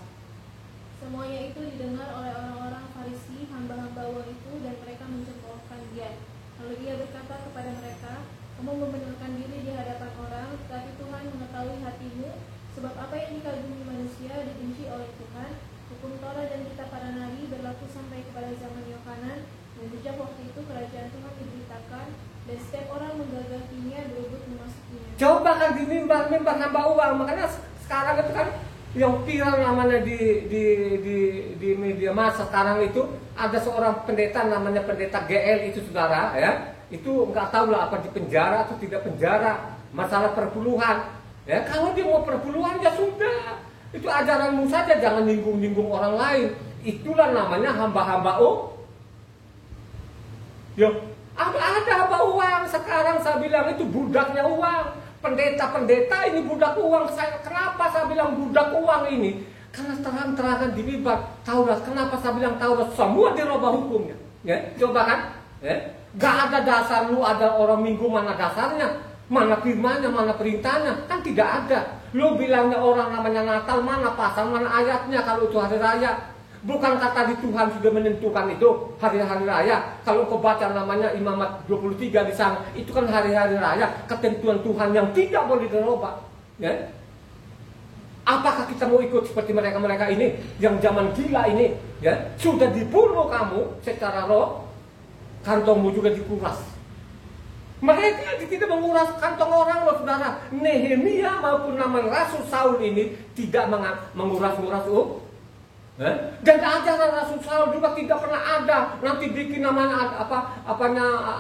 Speaker 3: Semuanya itu didengar oleh orang-orang Farisi, hamba-hamba uang itu, dan mereka mencemoohkan dia. Lalu ia berkata kepada mereka, kamu membenarkan diri di hadapan orang, tetapi Tuhan mengetahui hatimu, sebab apa yang dikagumi manusia dibenci oleh Tuhan. Hukum Taurat dan kitab para nabi berlaku sampai kepada zaman Yohanan, dan sejak waktu itu kerajaan Tuhan diberitakan, dan setiap orang menggagahinya berebut memasukinya.
Speaker 1: Coba kan di mimbar hamba uang, makanya sekarang itu kan yang viral namanya di media massa sekarang itu ada seorang pendeta namanya pendeta GL itu, saudara, ya. Itu nggak tahu lah apa di penjara atau tidak penjara, masalah perpuluhan. Ya, kalau dia mau perpuluhan ya sudah, itu ajaranmu saja, jangan nyinggung-nyinggung orang lain. Itulah namanya hamba-hamba Yo, ada hamba uang sekarang. Saya bilang itu budaknya uang. Pendeta-pendeta ini budak uang. Kenapa saya bilang budak uang ini? Karena terang-terangan di mimbar Taurat. Kenapa saya bilang Taurat? Semua dirubah hukumnya. Ya, coba kan? Ya, gak ada dasar lu ada orang minggu mana dasarnya? Mana firmannya, mana perintahnya? Kan tidak ada. Lu bilangnya orang namanya Natal, mana pasal, mana ayatnya kalau itu hari raya? Bukan kata di Tuhan sudah menentukan itu hari-hari raya. Kalau kau baca namanya Imamat 23 di sana, itu kan hari-hari raya, ketentuan Tuhan yang tidak boleh dirubah. Ya? Apakah kita mau ikut seperti mereka-mereka ini yang zaman gila ini? Ya? Sudah dibunuh kamu secara roh, kantongmu juga dikuras. Mereka tidak menguras kantong orang loh, saudara. Nehemia maupun nama Rasul Saul ini tidak menguras-nguras dan ajaran Rasul Saul juga tidak pernah ada. Nanti bikin namanya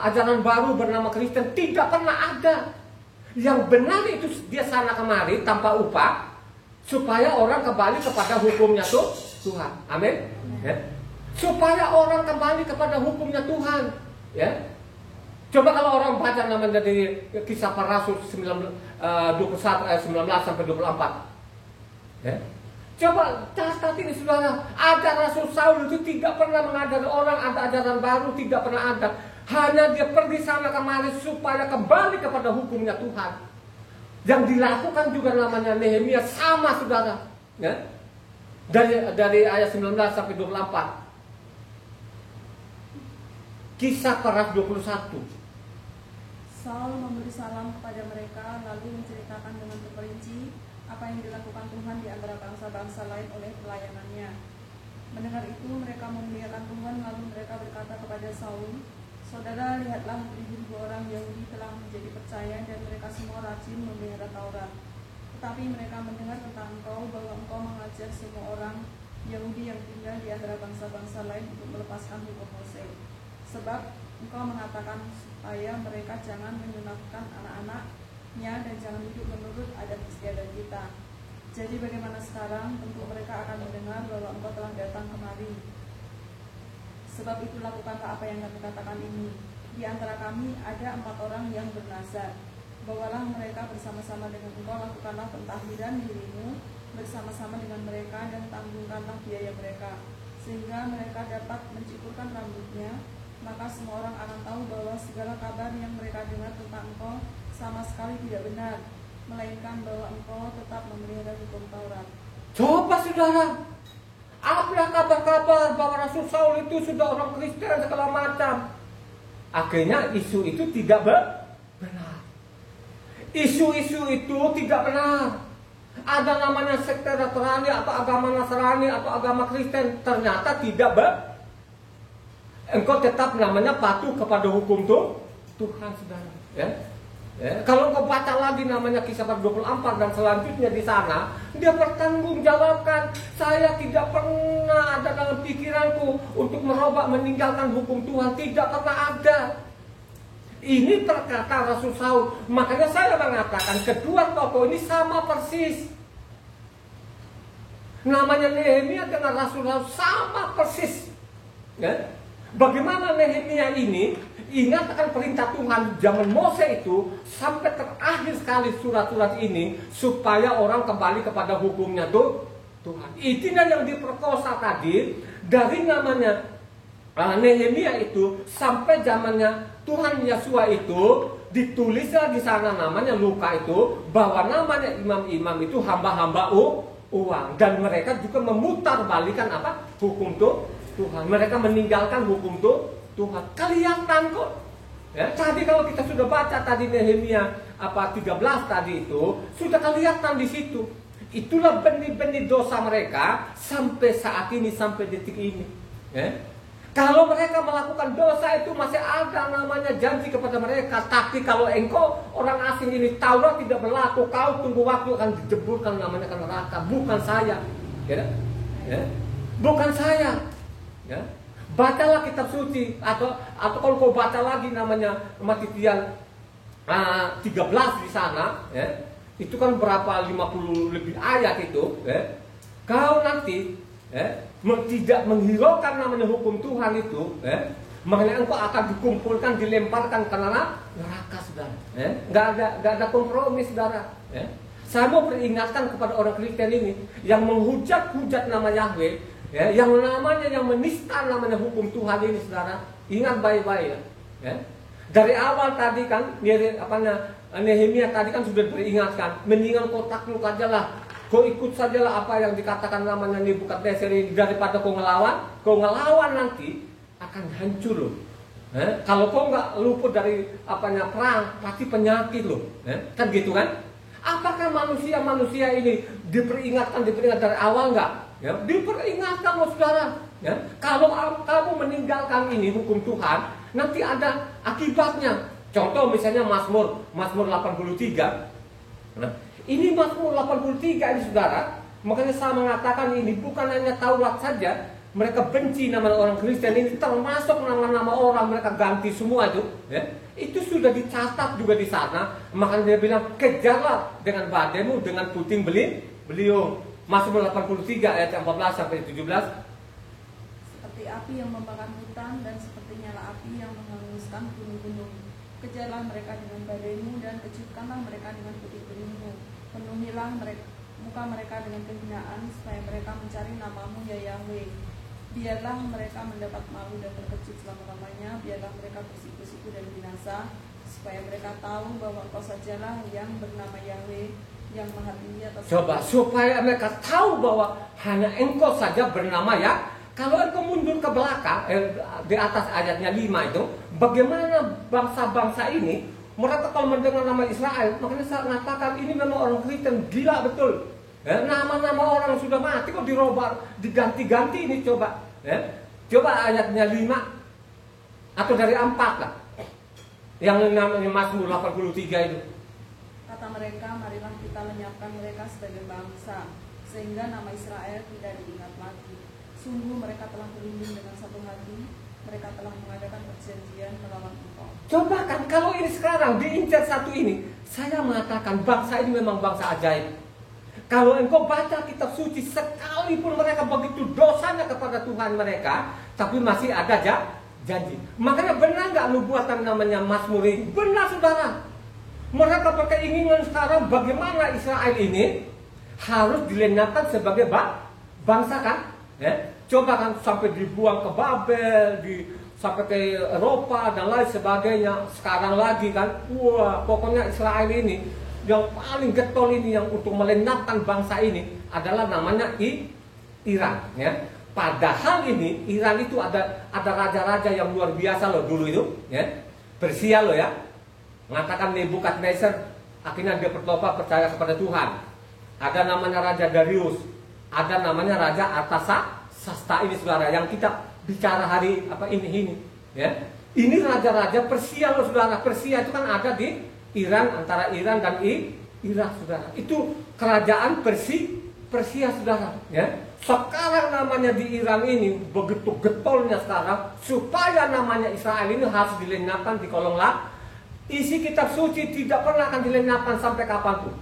Speaker 1: ajaran baru bernama Kristen, tidak pernah ada. Yang benar itu dia sana kemari tanpa upah supaya orang kembali kepada hukumnya Tuhan. Amin. Ya. Supaya orang kembali kepada hukumnya Tuhan. Ya. Coba kalau orang baca namanya dari Kisah Para Rasul 21 ayat 19 sampai 24. Ya. Coba catat ini, saudara. Ada Rasul Saul itu tidak pernah mengajari orang, ada ajaran baru, tidak pernah ada. Hanya dia pergi sana kemari supaya kembali kepada hukumnya Tuhan. Yang dilakukan juga namanya Nehemia sama, saudara. Ya. Dari ayat 19 sampai 24. Kisah Para Rasul 21.
Speaker 2: Saul memberi salam kepada mereka, lalu menceritakan dengan terperinci apa yang dilakukan Tuhan di antara bangsa-bangsa lain oleh pelayanannya. Mendengar itu, mereka memuliakan Tuhan, lalu mereka berkata kepada Saul, saudara, lihatlah 1,000 orang Yahudi telah menjadi percaya dan mereka semua rajin memelihara Taurat. Tetapi mereka mendengar tentang engkau, bahwa engkau mengajar semua orang Yahudi yang tinggal di antara bangsa-bangsa lain untuk melepaskan hukum Mose. Sebab engkau mengatakan supaya mereka jangan menyunatkan anak-anaknya dan jangan hidup menurut adat istiadat kita. Jadi bagaimana sekarang? Tentu mereka akan mendengar bahwa engkau telah datang kemari. Sebab itu lakukanlah apa yang kami katakan ini. Di antara kami ada 4 orang yang bernazar. Bawalah mereka bersama-sama dengan engkau, lakukanlah pentahbiran dirimu bersama-sama dengan mereka dan tanggungkanlah biaya mereka, sehingga mereka dapat mencukurkan rambutnya. Maka semua orang akan tahu bahwa segala kabar yang mereka dengar tentang engkau sama sekali tidak benar, melainkan bahwa engkau tetap memelihara hukum Taurat.
Speaker 1: Coba saudara, apa kabar-kabar bahwa Rasul Saul itu sudah orang Kristen segala macam. Akhirnya isu itu tidak benar. Isu-isu itu tidak benar. Ada namanya sekte Nasrani atau agama Nasrani atau agama Kristen, ternyata tidak engkau tetap namanya patuh kepada hukum Tuhan, saudara. Ya? Kalau engkau baca lagi namanya Kisah 24 dan selanjutnya di sana, dia bertanggungjawabkan, saya tidak pernah ada dalam pikiranku untuk merubah meninggalkan hukum Tuhan, tidak pernah ada. Ini perkataan Rasul Saul. Makanya saya mengatakan kedua tokoh ini sama persis. Namanya Nehemia dengan Rasul Saul sama persis. Ya? Bagaimana Nehemia ini ingat akan perintah Tuhan zaman Mose itu sampai terakhir sekali surat-surat ini supaya orang kembali kepada hukumnya Tuhan. Itulah yang diperkosa tadi dari namanya Nehemia itu sampai zamannya Tuhan Yesua itu ditulislah di sana namanya Luka itu bahwa namanya imam-imam itu hamba-hamba uang dan mereka juga memutarbalikkan apa hukum Tuhan. Mereka meninggalkan hukum Tuhan. Kelihatan kok. Ya, tadi kalau kita sudah baca tadi Nehemia 13 tadi itu sudah kelihatan di situ. Itulah benih-benih dosa mereka sampai saat ini, sampai detik ini. Ya. Kalau mereka melakukan dosa itu masih ada namanya janji kepada mereka. Tapi kalau engkau orang asing ini Taurat tidak berlaku, kau tunggu waktu akan dijeburkan namanya ke neraka. Bukan saya, ya, ya. Bukan saya. Ya. Bacalah kitab suci atau kalau kau baca lagi namanya Matikian 13 di sana, ya. Itu kan berapa 50 lebih ayat itu, ya. Kau nanti tidak menghiraukan namanya hukum Tuhan itu, makanya engkau akan dikumpulkan, dilemparkan ke neraka, saudara. Nggak ada kompromi, saudara. Saya mau peringatkan kepada orang Kristen ini yang menghujat-hujat nama Yahweh, yang namanya yang menista namanya hukum Tuhan ini, saudara. Ingat baik-baik, ya. Dari awal tadi kan Nehemia tadi kan sudah peringatkan, mendingan kau takluk aja lah. Kau ikut sajalah apa yang dikatakan namanya Nebukadnezar ini daripada kau ngelawan nanti akan hancur loh. Kalau kau nggak luput dari perang, pasti penyakit loh. Kan gitu kan? Apakah manusia ini diperingatkan dari awal nggak? Ya, diperingatkan loh, saudara. Ya, kalau kamu meninggalkan ini hukum Tuhan, nanti ada akibatnya. Contoh misalnya Mazmur 83. Nah, ini Mazmur 83 ini, saudara. Makanya saya mengatakan ini bukan hanya Taurat saja. Mereka benci nama orang Kristen ini, termasuk nama-nama orang mereka ganti semua itu. Ya. Itu sudah dicatat juga di sana. Makanya dia bilang kejarlah dengan badaimu dengan puting beliung. Mazmur 83 ayat 14 sampai 17.
Speaker 2: Seperti api yang membakar hutan dan seperti nyala api yang menghanguskan gunung-gunung. Kejarlah mereka dengan badaimu dan kejutkanlah mereka dengan puting beliungmu. Penuhilah muka mereka dengan kehinaan supaya mereka mencari namamu ya Yahweh. Biarlah mereka mendapat malu dan terkejut selama-lamanya. Biarlah mereka bersiku-siku dan binasa, supaya mereka tahu bahwa Engkau sajalah yang bernama Yahweh, yang maha tinggi atas.
Speaker 1: Coba supaya mereka tahu bahwa hanya Engkau saja bernama ya. Kalau engkau mundur ke belakang di atas ayatnya 5 itu, bagaimana bangsa-bangsa ini mereka kalau mendengar nama Israel, makanya saya mengatakan ini memang orang Kristen gila betul. Nama-nama orang sudah mati kok dirubah, diganti-ganti ini coba. Coba ayatnya 5 atau dari 4 lah. Yang namanya Mazmur 83 itu.
Speaker 2: Kata mereka, marilah kita lenyapkan mereka sebagai bangsa, sehingga nama Israel tidak diingat lagi. Sungguh mereka telah berunding dengan satu hati, mereka telah mengadakan perjanjian melawan Engkau.
Speaker 1: Coba kan kalau ini sekarang diincar satu ini, saya mengatakan bangsa ini memang bangsa ajaib. Kalau engkau baca kitab suci, sekalipun mereka begitu dosanya kepada Tuhan mereka, tapi masih ada janji. Makanya benar nggak nubuatan namanya Mazmur ini? Benar saudara. Mereka berkeinginan sekarang bagaimana Israel ini harus dilenyapkan sebagai bangsa kan? Coba kan sampai dibuang ke Babel, sampai ke Eropa dan lain sebagainya. Sekarang lagi kan, wah pokoknya Israel ini yang paling getol ini yang untuk melenyapkan bangsa ini adalah namanya Iran. Ya. Padahal ini Iran itu ada raja-raja yang luar biasa loh dulu itu. Ya. Persia loh ya. Mengatakan Nebukadnezar akhirnya dia bertobat percaya kepada Tuhan. Ada namanya Raja Darius, ada namanya Raja Artasasta ini saudara yang kita bicara hari ini. Ya. Ini raja-raja Persia loh saudara. Persia itu kan ada di Iran, antara Iran dan Irak saudara. Itu kerajaan Persia saudara. Ya. Sekarang namanya di Iran ini begitu getolnya sekarang supaya namanya Israel ini harus dilenyapkan di kolong isi kitab suci tidak pernah akan dilenyapkan sampai kapanpun.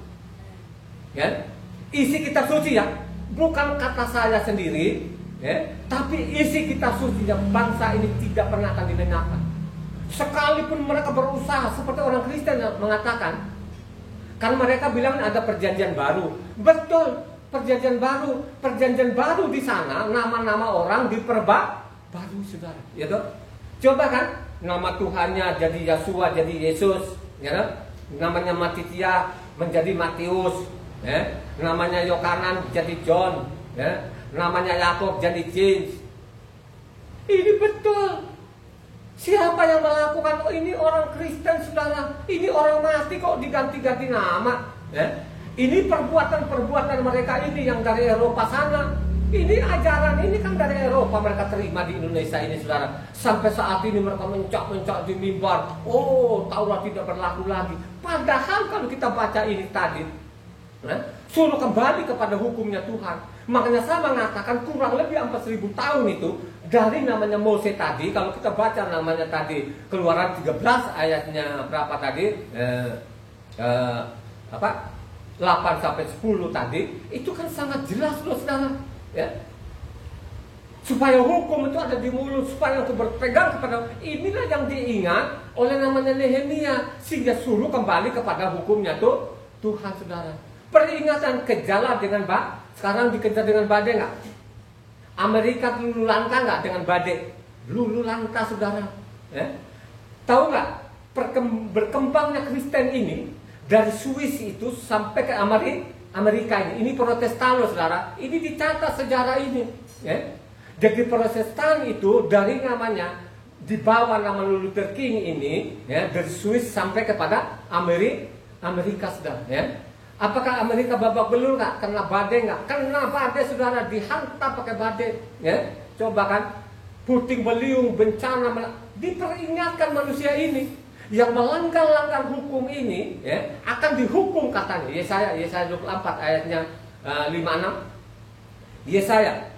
Speaker 1: Ya. Isi kitab suci ya, bukan kata saya sendiri, ya, tapi isi kitab suci yang bangsa ini tidak pernah akan dilenyapkan. Sekalipun mereka berusaha seperti orang Kristen yang mengatakan, kan mereka bilang ada perjanjian baru. Betul, perjanjian baru di sana nama-nama orang baru saudara. Ya toh? Coba kan nama Tuhannya jadi Yesua jadi Yesus, ya toh? Namanya Matitia menjadi Matius, ya. Namanya Yohanan jadi John, ya. Namanya Yakub jadi James. Ini betul. Siapa yang melakukan? Oh, ini orang Kristen saudara. Ini orang mati kok diganti-ganti nama. Ya? Ini perbuatan mereka ini yang dari Eropa sana. Ini ajaran ini kan dari Eropa mereka terima di Indonesia ini saudara. Sampai saat ini mereka mencak di mimbar. Oh, Taurat tidak berlaku lagi. Padahal kalau kita baca ini tadi, suruh kembali kepada hukumnya Tuhan. Makanya saya mengatakan kurang lebih 4.000 tahun itu dari namanya Mose tadi. Kalau kita baca namanya tadi Keluaran 13 ayatnya berapa tadi 8 sampai 10 tadi, itu kan sangat jelas loh saudara, ya. Supaya hukum itu ada di mulut, supaya aku berpegang kepada, inilah yang diingat oleh namanya Nehemia, sehingga suruh kembali kepada hukumnya tuh Tuhan saudara. Peringatan kejalan dengan sekarang dikejar dengan badai nggak? Amerika lulu lanka nggak dengan badai? Lulu lanka saudara. Ya? Tahu nggak berkembangnya Kristen ini dari Swiss itu sampai ke Amerika ini? Ini Protestan loh saudara. Ini dicatat sejarah ini. Ya? Jadi Protestan itu dari namanya di bawah nama Luther King ini, ya, dari Swiss sampai kepada Amerika saudara. Ya? Apakah Amerika babak belur nggak? Kena badai nggak? Kena badai saudara, dihantam pakai badai. Ya? Coba kan, puting beliung, bencana, diperingatkan manusia ini yang melanggar hukum ini, ya, akan dihukum katanya. Yesaya 24 ayatnya 56. Yesaya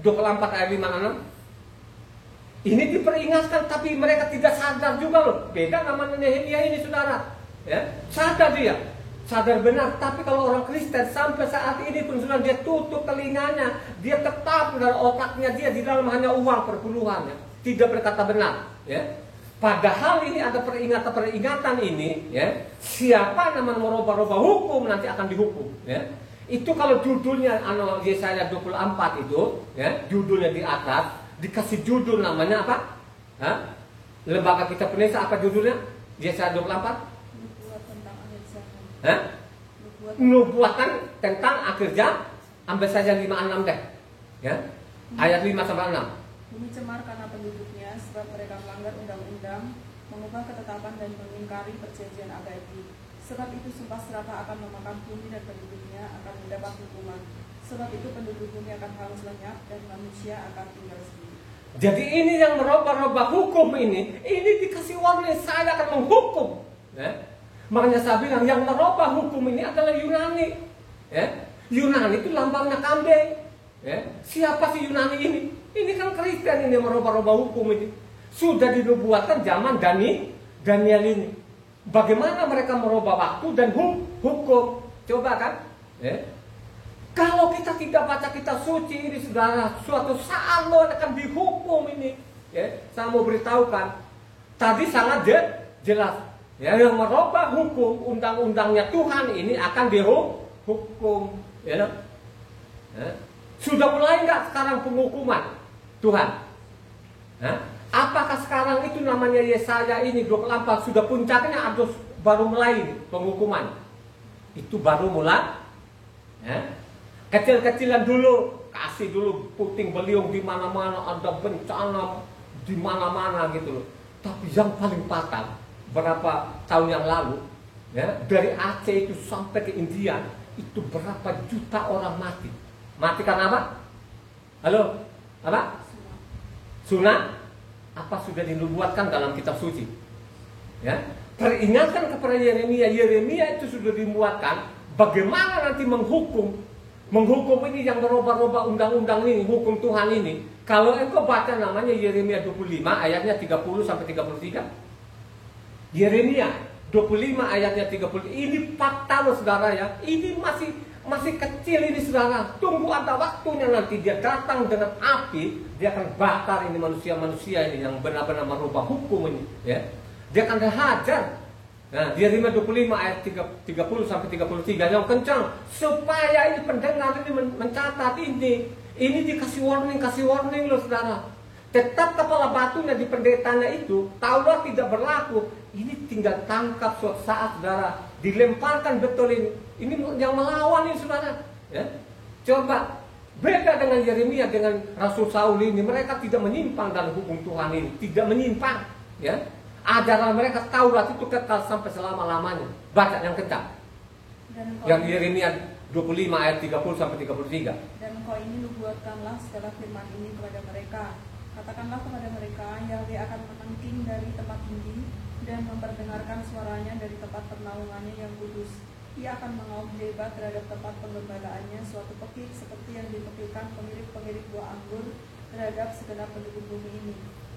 Speaker 1: 24 ayat 56. Ini diperingatkan, tapi mereka tidak sadar juga loh. Beda namanya Nehemia ini saudara. Ya? Sadar dia. Sadar benar, tapi kalau orang Kristen sampai saat ini pun sudah dia tutup telinganya, dia tetap dalam otaknya dia di dalam hanya uang perpuluhan, ya. Tidak berkata benar, ya. Padahal ini ada peringatan ini, ya. Siapa yang merubah-rubah hukum nanti akan dihukum, ya. Itu kalau judulnya Yesaya 24 itu, ya, judulnya di atas dikasih judul namanya apa? Lembaga Kitab Indonesia apa judulnya? Yesaya 24. Nubuatan tentang akhir zaman. Ambil saja 56 deh, ya. Ayat 5 sampai 6.
Speaker 2: Bumi cemar karena penduduknya, sebab mereka melanggar undang-undang, mengubah ketetapan dan mengingkari perjanjian abadi. Sebab itu sumpah serakah akan memakan bumi dan penduduknya akan mendapat hukuman. Sebab itu penduduk bumi akan harus lenyap dan manusia akan tinggal sendiri.
Speaker 1: Jadi ini yang merubah-rubah hukum ini dikasih warning, saya akan menghukum, ya. Makanya saya bilang yang merubah hukum ini adalah Yunani, ya. Yunani itu lambangnya kambing, ya. Siapa sih Yunani ini? Ini kan Kristen ini merubah-rubah hukum ini. Sudah dinubuatkan zaman Daniel ini. Bagaimana mereka merubah waktu dan hukum? Coba kan, ya. Kalau kita tidak baca kitab suci ini saudara, suatu saat lo akan dihukum ini. Ya, saya mau beritahukan, tadi sangat jelas. Ya, yang merubah hukum undang-undangnya Tuhan ini akan dihukum. Ya, ya. Sudah mulai nggak sekarang penghukuman Tuhan? Ya? Apakah sekarang itu namanya Yesaya ini 24 sudah puncaknya atau baru mulai penghukuman? Itu baru mulai. Ya? Kecil-kecilan dulu, kasih dulu puting beliung di mana-mana, ada bencana di mana-mana gitu loh. Tapi yang paling fatal berapa tahun yang lalu, ya, dari Aceh itu sampai ke India itu berapa juta orang mati. Mati karena apa? Halo, apa? Tsunami. Apa sudah dinubuatkan dalam kitab suci? Ya, peringatkan kepada Yeremia. Yeremia itu sudah dimuatkan bagaimana nanti menghukum ini yang merubah-rubah undang-undang ini, hukum Tuhan ini. Kalau engkau baca namanya Yeremia 25 ayatnya 30 sampai 33. Yeremia 25 ayatnya 30. Ini fakta loh saudara ya. Ini masih kecil ini saudara. Tunggu ada waktunya nanti dia datang dengan api, dia akan bakar ini manusia-manusia ini yang benar-benar merubah hukum ini, ya. Dia akan hajar. Nah, Yeremia 25 ayat 30 sampai 33 yang kencang supaya ini pendengar ini mencatat ini. Ini dikasih warning loh saudara. Tetap kepala batunya di pendetanya itu, Taurat tidak berlaku. Ini tinggal tangkap suatu saat saudara, dilemparkan betul ini. Ini yang melawan ini saudara, ya. Coba beda dengan Yeremia dengan Rasul Saul ini, mereka tidak menyimpang dalam hukum Tuhan ini, tidak menyimpang, ya. Ajaran mereka Taurat itu kekal sampai selama-lamanya. Baca yang kencang. Yang Yeremia 25 ayat 30 sampai 33.
Speaker 2: Dan engkau ini nubuatkanlah segala firman ini kepada mereka. Katakanlah kepada mereka, Yahweh akan menengking dari tempat tinggi dan memperdengarkan suaranya dari tempat pernaungannya yang kudus. Ia akan mengaum hebat terhadap tempat penggembalaannya, suatu pekik seperti yang dipekilkan pengirik-pengirik buah anggur terhadap segenap penduduk bumi ini.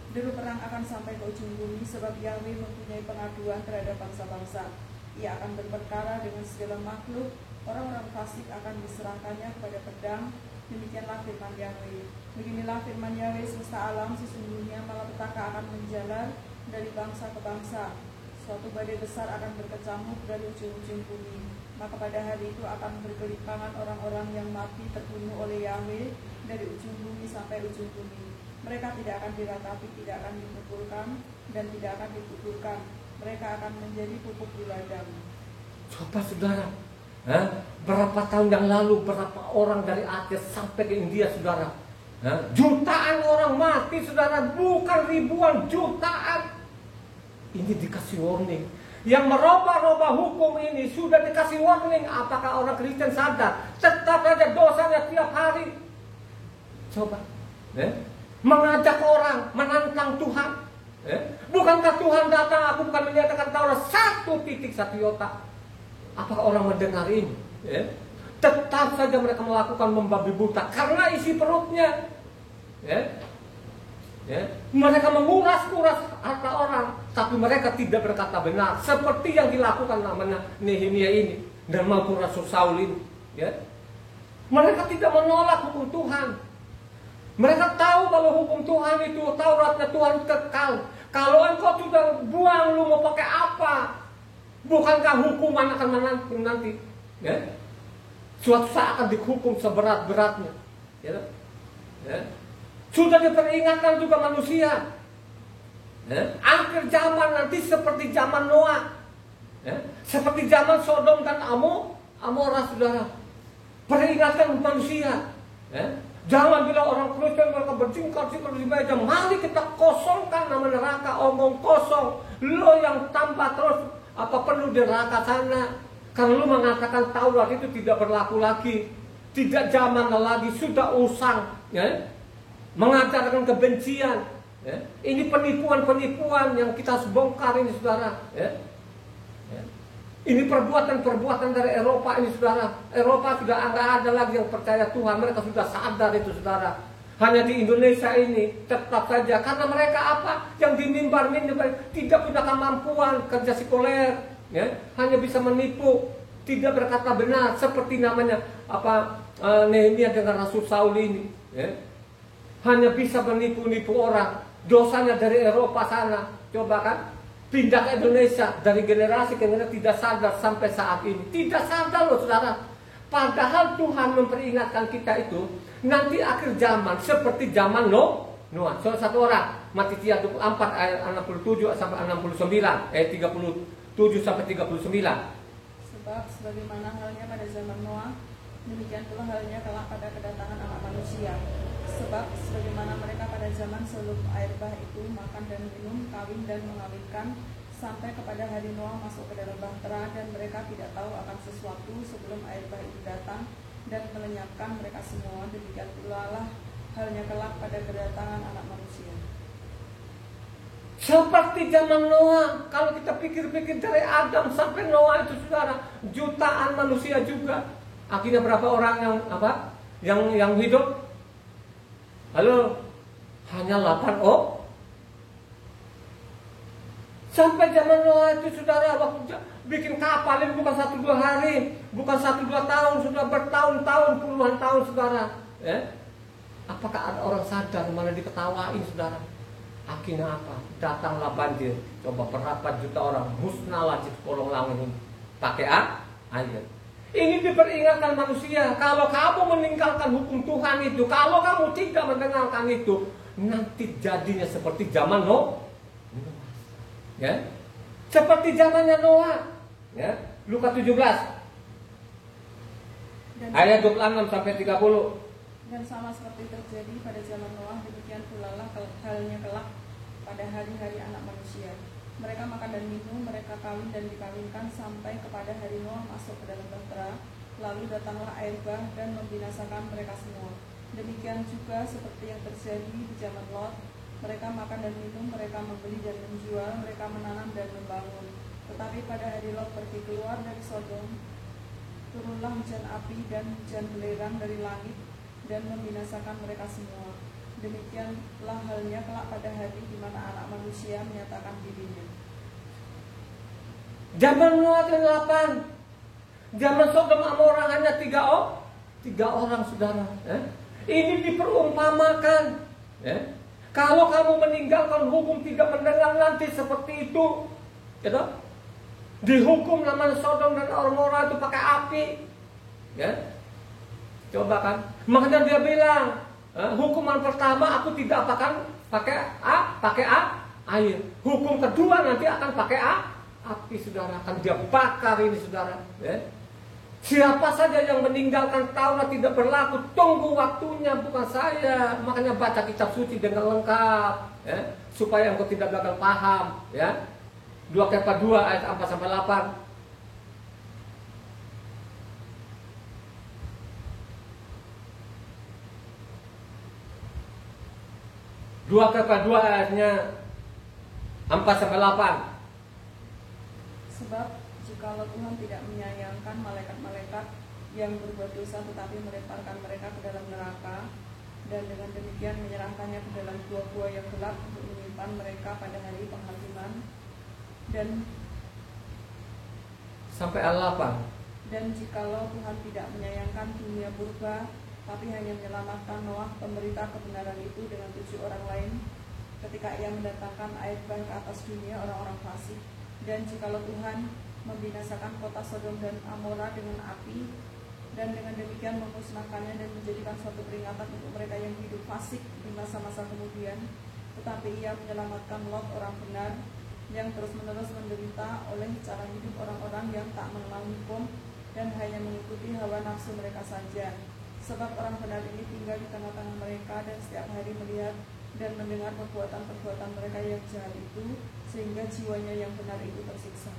Speaker 2: Deru perang akan sampai ke ujung bumi, sebab Yahweh mempunyai pengaduan terhadap bangsa-bangsa. Ia akan berperkara dengan segala makhluk, orang-orang fasik akan diserahkannya kepada pedang. Demikianlah firman Yahweh. Beginilah firman Yahweh semesta alam, sesungguhnya malapetaka akan menjalar dari bangsa ke bangsa. Suatu badai besar akan berkecamuk dari ujung-ujung bumi. Maka pada hari itu akan bergelimpangan orang-orang yang mati terbunuh oleh Yahweh dari ujung bumi sampai ujung bumi. Mereka tidak akan diratapi, tidak akan dipukulkan, dan tidak akan dikuburkan. Mereka akan menjadi pupuk di ladang.
Speaker 1: Coba saudara, berapa tahun yang lalu berapa orang dari Aceh sampai ke India saudara, jutaan orang mati saudara, bukan ribuan, jutaan. Ini dikasih warning. Yang merubah-rubah hukum ini sudah dikasih warning. Apakah orang Kristen sadar? Tetap saja dosanya tiap hari. Coba mengajak orang menantang Tuhan. Bukankah Tuhan datang? Aku bukan menyatakan Taurat 1 titik 1 iota. Apakah orang mendengar ini? Tetap saja mereka melakukan membabi buta karena isi perutnya. Mereka menguras-kuras harta orang, tapi mereka tidak berkata benar, seperti yang dilakukan namanya Nehemia ini dan maupun Rasul Saul ini. Mereka tidak menolak hukum Tuhan. Mereka tahu kalau hukum Tuhan itu, Tauratnya Tuhan kekal. Kalau engkau sudah buang, lu mau pakai apa? Bukankah hukuman akan menanti nanti? Suatu saat akan dihukum seberat-beratnya. Sudah diperingatkan juga manusia. Akhir zaman nanti seperti zaman Noah, seperti zaman Sodom dan Amora saudara. Peringatkan manusia. Jangan bila orang Kristen mereka berjingkar-jingkar di meja, mari kita kosongkan nama neraka, omong kosong. Lo yang tambah terus apa perlu di neraka sana? Karena lo mengatakan Taurat itu tidak berlaku lagi, tidak zaman lagi, sudah usang, mengajarkan kebencian. Ini penipuan-penipuan yang kita harus bongkar ini saudara. Ini perbuatan-perbuatan dari Eropa ini saudara. Eropa sudah nggak ada lagi yang percaya Tuhan. Mereka sudah sadar itu saudara. Hanya di Indonesia ini tetap saja. Karena mereka apa? Yang di mimbar tidak punya kemampuan kerja sekuler. Hanya bisa menipu. tidak berkata benar, seperti namanya Nehemia dengan Rasul Saul ini, ya. Hanya bisa menipu-nipu orang, dosanya dari Eropa sana, coba kan, pindah ke Indonesia, dari generasi ke generasi tidak sadar sampai saat ini, tidak sadar loh saudara. Padahal Tuhan memperingatkan kita itu, nanti akhir zaman seperti zaman Noah. Salah satu orang, Matitia 24 ayat 67 sampai 69, ayat 37 sampai 39.
Speaker 2: Sebab sebagaimana halnya pada zaman Noah, demikian pula halnya kelak pada kedatangan Anak Manusia. Sebab sebagaimana mereka pada zaman sebelum air bah itu makan dan minum, kawin dan mengawinkan, sampai kepada hari Noah masuk ke dalam bahtera, dan mereka tidak tahu akan sesuatu sebelum air bah itu datang dan melenyapkan mereka semua. Demikian pula lah halnya kelak pada kedatangan Anak Manusia.
Speaker 1: Seperti zaman Noah, kalau kita pikir-pikir dari Adam sampai Noah itu saudara, jutaan manusia juga. Akhirnya berapa orang yang hidup? Halo, hanya 8 orang. Sampai zaman Noah itu saudara, waktu bikin kapal ini bukan 1-2 hari, bukan 1-2 tahun, sudah bertahun-tahun, puluhan tahun saudara. Apakah ada orang sadar, malah diketawain saudara? Akhirnya apa? Datanglah banjir. Coba berapa juta orang musnahlah di kolong langit ini. Pakai air. Ini diperingatkan manusia. Kalau kamu meninggalkan hukum Tuhan itu, kalau kamu tidak mendengarkan itu, nanti jadinya seperti zaman Noah. Ya, seperti zamannya Noah. Ya, Lukas 17 ayat 26 sampai 30.
Speaker 2: Dan sama seperti terjadi pada zaman Noah, demikian pula lah halnya kelak pada hari-hari Anak Manusia. Mereka makan dan minum, mereka kawin dan dikawinkan, sampai kepada hari Noah masuk ke dalam bahtera. Lalu datanglah air bah dan membinasakan mereka semua. Demikian juga seperti yang terjadi di zaman Lot. Mereka makan dan minum, mereka membeli dan menjual, mereka menanam dan membangun. Tetapi pada hari Lot pergi keluar dari Sodom, turunlah hujan api dan hujan belerang dari langit dan membinasakan mereka semua. Demikianlah halnya kelak pada hari di mana Anak Manusia menyatakan dirinya.
Speaker 1: Zaman Noah 8, zaman Sodom Amora hanya 3 orang saudara. Ini diperumpamakan. Kalau kamu meninggalkan hukum, tidak mendengar, nanti seperti itu. Gitu? Dihukum namanya Sodom dan Amora itu pakai api. Ya? Coba kan. Makanya dia bilang, hukuman pertama aku tidak akan pakai air. Hukum kedua nanti akan pakai api saudara, akan dia bakar ini saudara. Siapa saja yang meninggalkan Taurat tidak berlaku, tunggu waktunya, bukan saya. Makanya baca kitab suci dengan lengkap, supaya engkau tidak gagal paham. 2 Kefa 2 ayat 4 sampai 8. 2 Kefa 2 ayatnya 4 sampai 8.
Speaker 2: Sebab jikalau Tuhan tidak menyayangkan malaikat-malaikat yang berbuat dosa, tetapi melemparkan mereka ke dalam neraka, dan dengan demikian menyerahkannya ke dalam gua-gua yang gelap untuk menyimpan mereka pada hari penghakiman, dan
Speaker 1: sampai 8.
Speaker 2: Dan jikalau Tuhan tidak menyayangkan dunia purba, tapi hanya menyelamatkan Noah, pemberita kebenaran itu, dengan 7 orang lain, ketika ia mendatangkan air bah ke atas dunia orang-orang fasik. Dan jikalau Tuhan membinasakan kota Sodom dan Amora dengan api, dan dengan demikian memusnahkannya dan menjadikan suatu peringatan untuk mereka yang hidup fasik di masa-masa kemudian, tetapi ia menyelamatkan Lot, orang benar, yang terus-menerus menderita oleh cara hidup orang-orang yang tak mengenal hukum dan hanya mengikuti hawa nafsu mereka saja. Sebab orang benar ini tinggal di tengah-tengah mereka dan setiap hari melihat dan mendengar perbuatan-perbuatan mereka yang jahat itu, sehingga jiwanya yang benar itu tersiksa.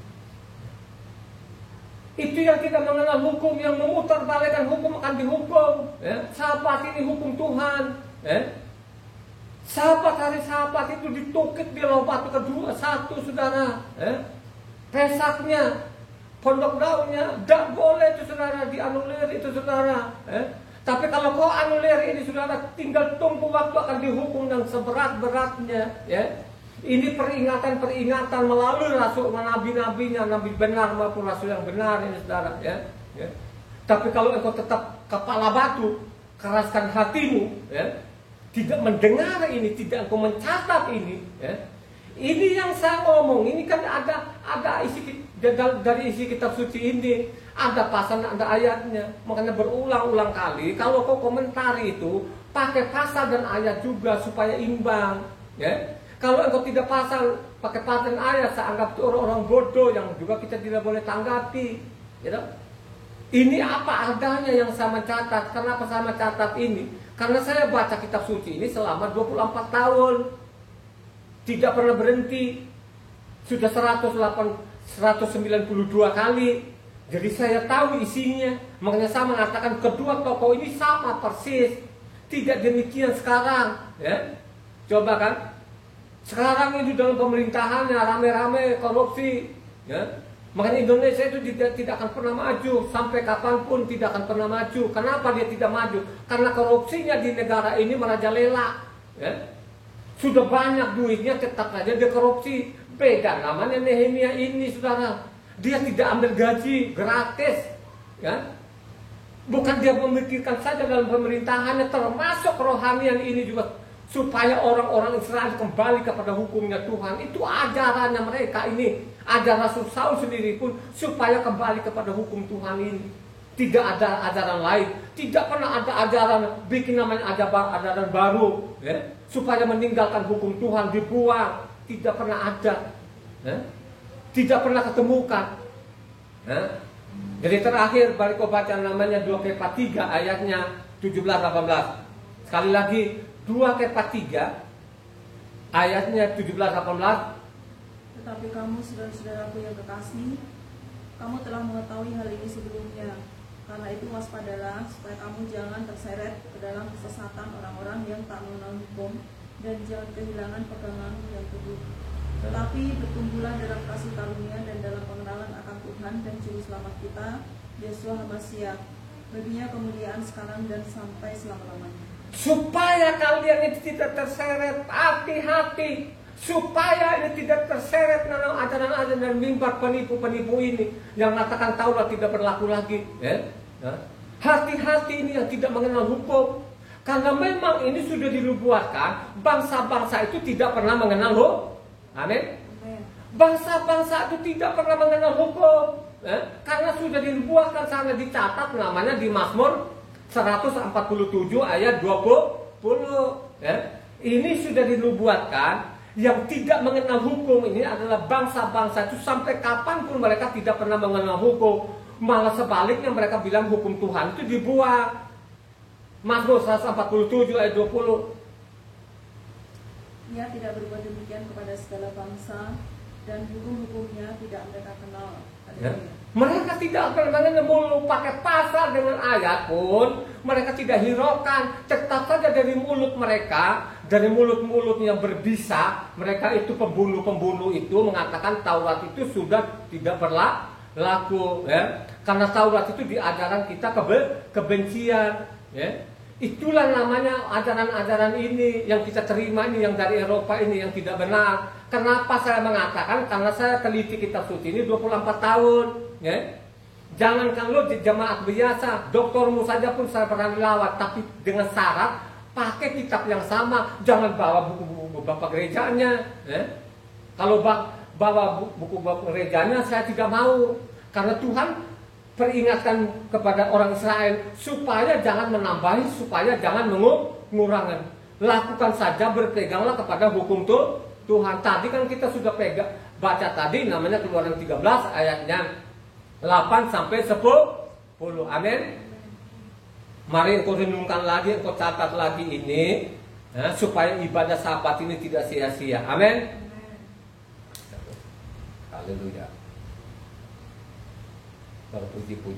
Speaker 1: Itu yang tidak mengenal hukum, yang memutarbalikkan hukum akan dihukum. Sahabat ini hukum Tuhan. Sahabat hari sahabat itu ditukik di loh batu kedua, 1 saudara. Pesaknya, pondok daunnya, tidak boleh itu saudara, dianulir itu saudara. Tapi kalau kau anulir ini saudara, tinggal tunggu waktu akan dihukum dan seberat-beratnya. Ini peringatan-peringatan melalui rasul, nabi-nabinya, nabi benar maupun rasul yang benar ini saudara ya. Tapi kalau engkau tetap kepala batu, keraskan hatimu ya, tidak mendengar ini, tidak engkau mencatat ini ya. Ini yang saya ngomong, ini kan ada isi dari isi kitab suci ini, ada pasal, ada ayatnya. Makanya berulang-ulang kali kalau kau komentari itu pakai pasal dan ayat juga supaya imbang ya. Kalau engkau tidak pakai pasal dan ayat, saya anggap itu orang-orang bodoh yang juga kita tidak boleh tanggapi gitu. Ini apa adanya yang saya mencatat. Kenapa saya mencatat ini? Karena saya baca kitab suci ini selama 24 tahun. Tidak pernah berhenti. Sudah 192 kali. Jadi saya tahu isinya. Makanya saya mengatakan kedua tokoh ini sama persis. Tidak demikian sekarang ya. Coba kan, sekarang itu dalam pemerintahannya rame-rame korupsi ya. Makanya Indonesia itu tidak akan pernah maju. Sampai kapanpun tidak akan pernah maju. Kenapa dia tidak maju? Karena korupsinya di negara ini merajalela ya. Sudah banyak duitnya, tetap saja dia korupsi. Beda namanya Nehemia ini saudara. Dia tidak ambil gaji gratis ya. Bukan dia memikirkan saja dalam pemerintahannya, termasuk kerohanian ini juga, supaya orang-orang Israel kembali kepada hukumnya Tuhan. Itu ajarannya mereka ini. Ajaran Rasul Saul sendiri pun supaya kembali kepada hukum Tuhan ini. Tidak ada ajaran lain. Tidak pernah ada ajaran bikin namanya ajaran baru ya, supaya meninggalkan hukum Tuhan, dibuang. Tidak pernah ada ya. Tidak pernah ketemukan ya. Jadi terakhir balik kau baca namanya 2 Kefa 3 ayatnya 17-18. Sekali lagi 2 Kefa 3 ayatnya 17-18.
Speaker 2: Tetapi kamu saudara-saudaraku yang kekasih, kamu telah mengetahui hal ini sebelumnya. Karena itu waspadalah supaya kamu jangan terseret ke dalam kesesatan orang-orang yang tak mengenal hukum, dan jangan kehilangan pegangan yang teguh. Tetapi bertumbuhlah dalam kasih karunia dan dalam pengenalan akan Tuhan dan Juru Selamat kita, Yeshua HaMashiach. Baginya kemuliaan sekarang dan sampai selama-lamanya.
Speaker 1: Supaya kalian itu tidak terseret, hati-hati. Supaya ini tidak terseret dalam ajaran-ajaran dan mimbar penipu-penipu ini yang mengatakan Taurat tidak berlaku lagi ya. Hati-hati ini yang tidak mengenal hukum. Karena memang ini sudah dinubuatkan, bangsa-bangsa itu tidak pernah mengenal hukum. Amin. Bangsa-bangsa itu tidak pernah mengenal hukum karena sudah dinubuatkan, sana dicatat namanya di Mazmur 147 ayat 20 ya. Ini sudah dinubuatkan. Yang tidak mengenal hukum ini adalah bangsa-bangsa itu, sampai kapanpun mereka tidak pernah mengenal hukum. Malah sebaliknya mereka bilang hukum Tuhan itu dibuang. Mazmur 147 ayat 20.
Speaker 2: Ia tidak berbuat demikian kepada segala bangsa, dan hukum-hukumnya tidak mereka kenal.
Speaker 1: Ya. Mereka tidak akan mengenal, pakai pasal dengan ayat pun mereka tidak hiraukan. Tetap saja dari mulut mereka, dari mulut-mulut yang berbisa, mereka itu pembunuh-pembunuh itu mengatakan Taurat itu sudah tidak berlaku ya. Karena Taurat itu di ajaran kita kebencian ya. Itulah namanya ajaran-ajaran ini yang kita terima ini, yang dari Eropa ini, yang tidak benar. Kenapa saya mengatakan? Karena saya teliti kitab suci ini 24 tahun ya. Jangankan lo jemaat biasa, doktormu saja pun saya pernah dilawat, tapi dengan syarat pakai kitab yang sama, jangan bawa buku-buku bapak gerejanya ya. Kalau bawa buku bapak gerejanya saya tidak mau, karena Tuhan peringatkan kepada orang Israel supaya jangan menambahi, supaya jangan mengurangi. Lakukan saja, berpeganglah kepada hukum Tuhan. Tadi kan kita sudah baca tadi namanya Keluaran 13 ayatnya 8 sampai 10. Amin. Mari engkau renungkan lagi, engkau catat lagi ini ya, supaya ibadah Sabat ini tidak sia-sia. Amin. Haleluya. Terpuji-puji.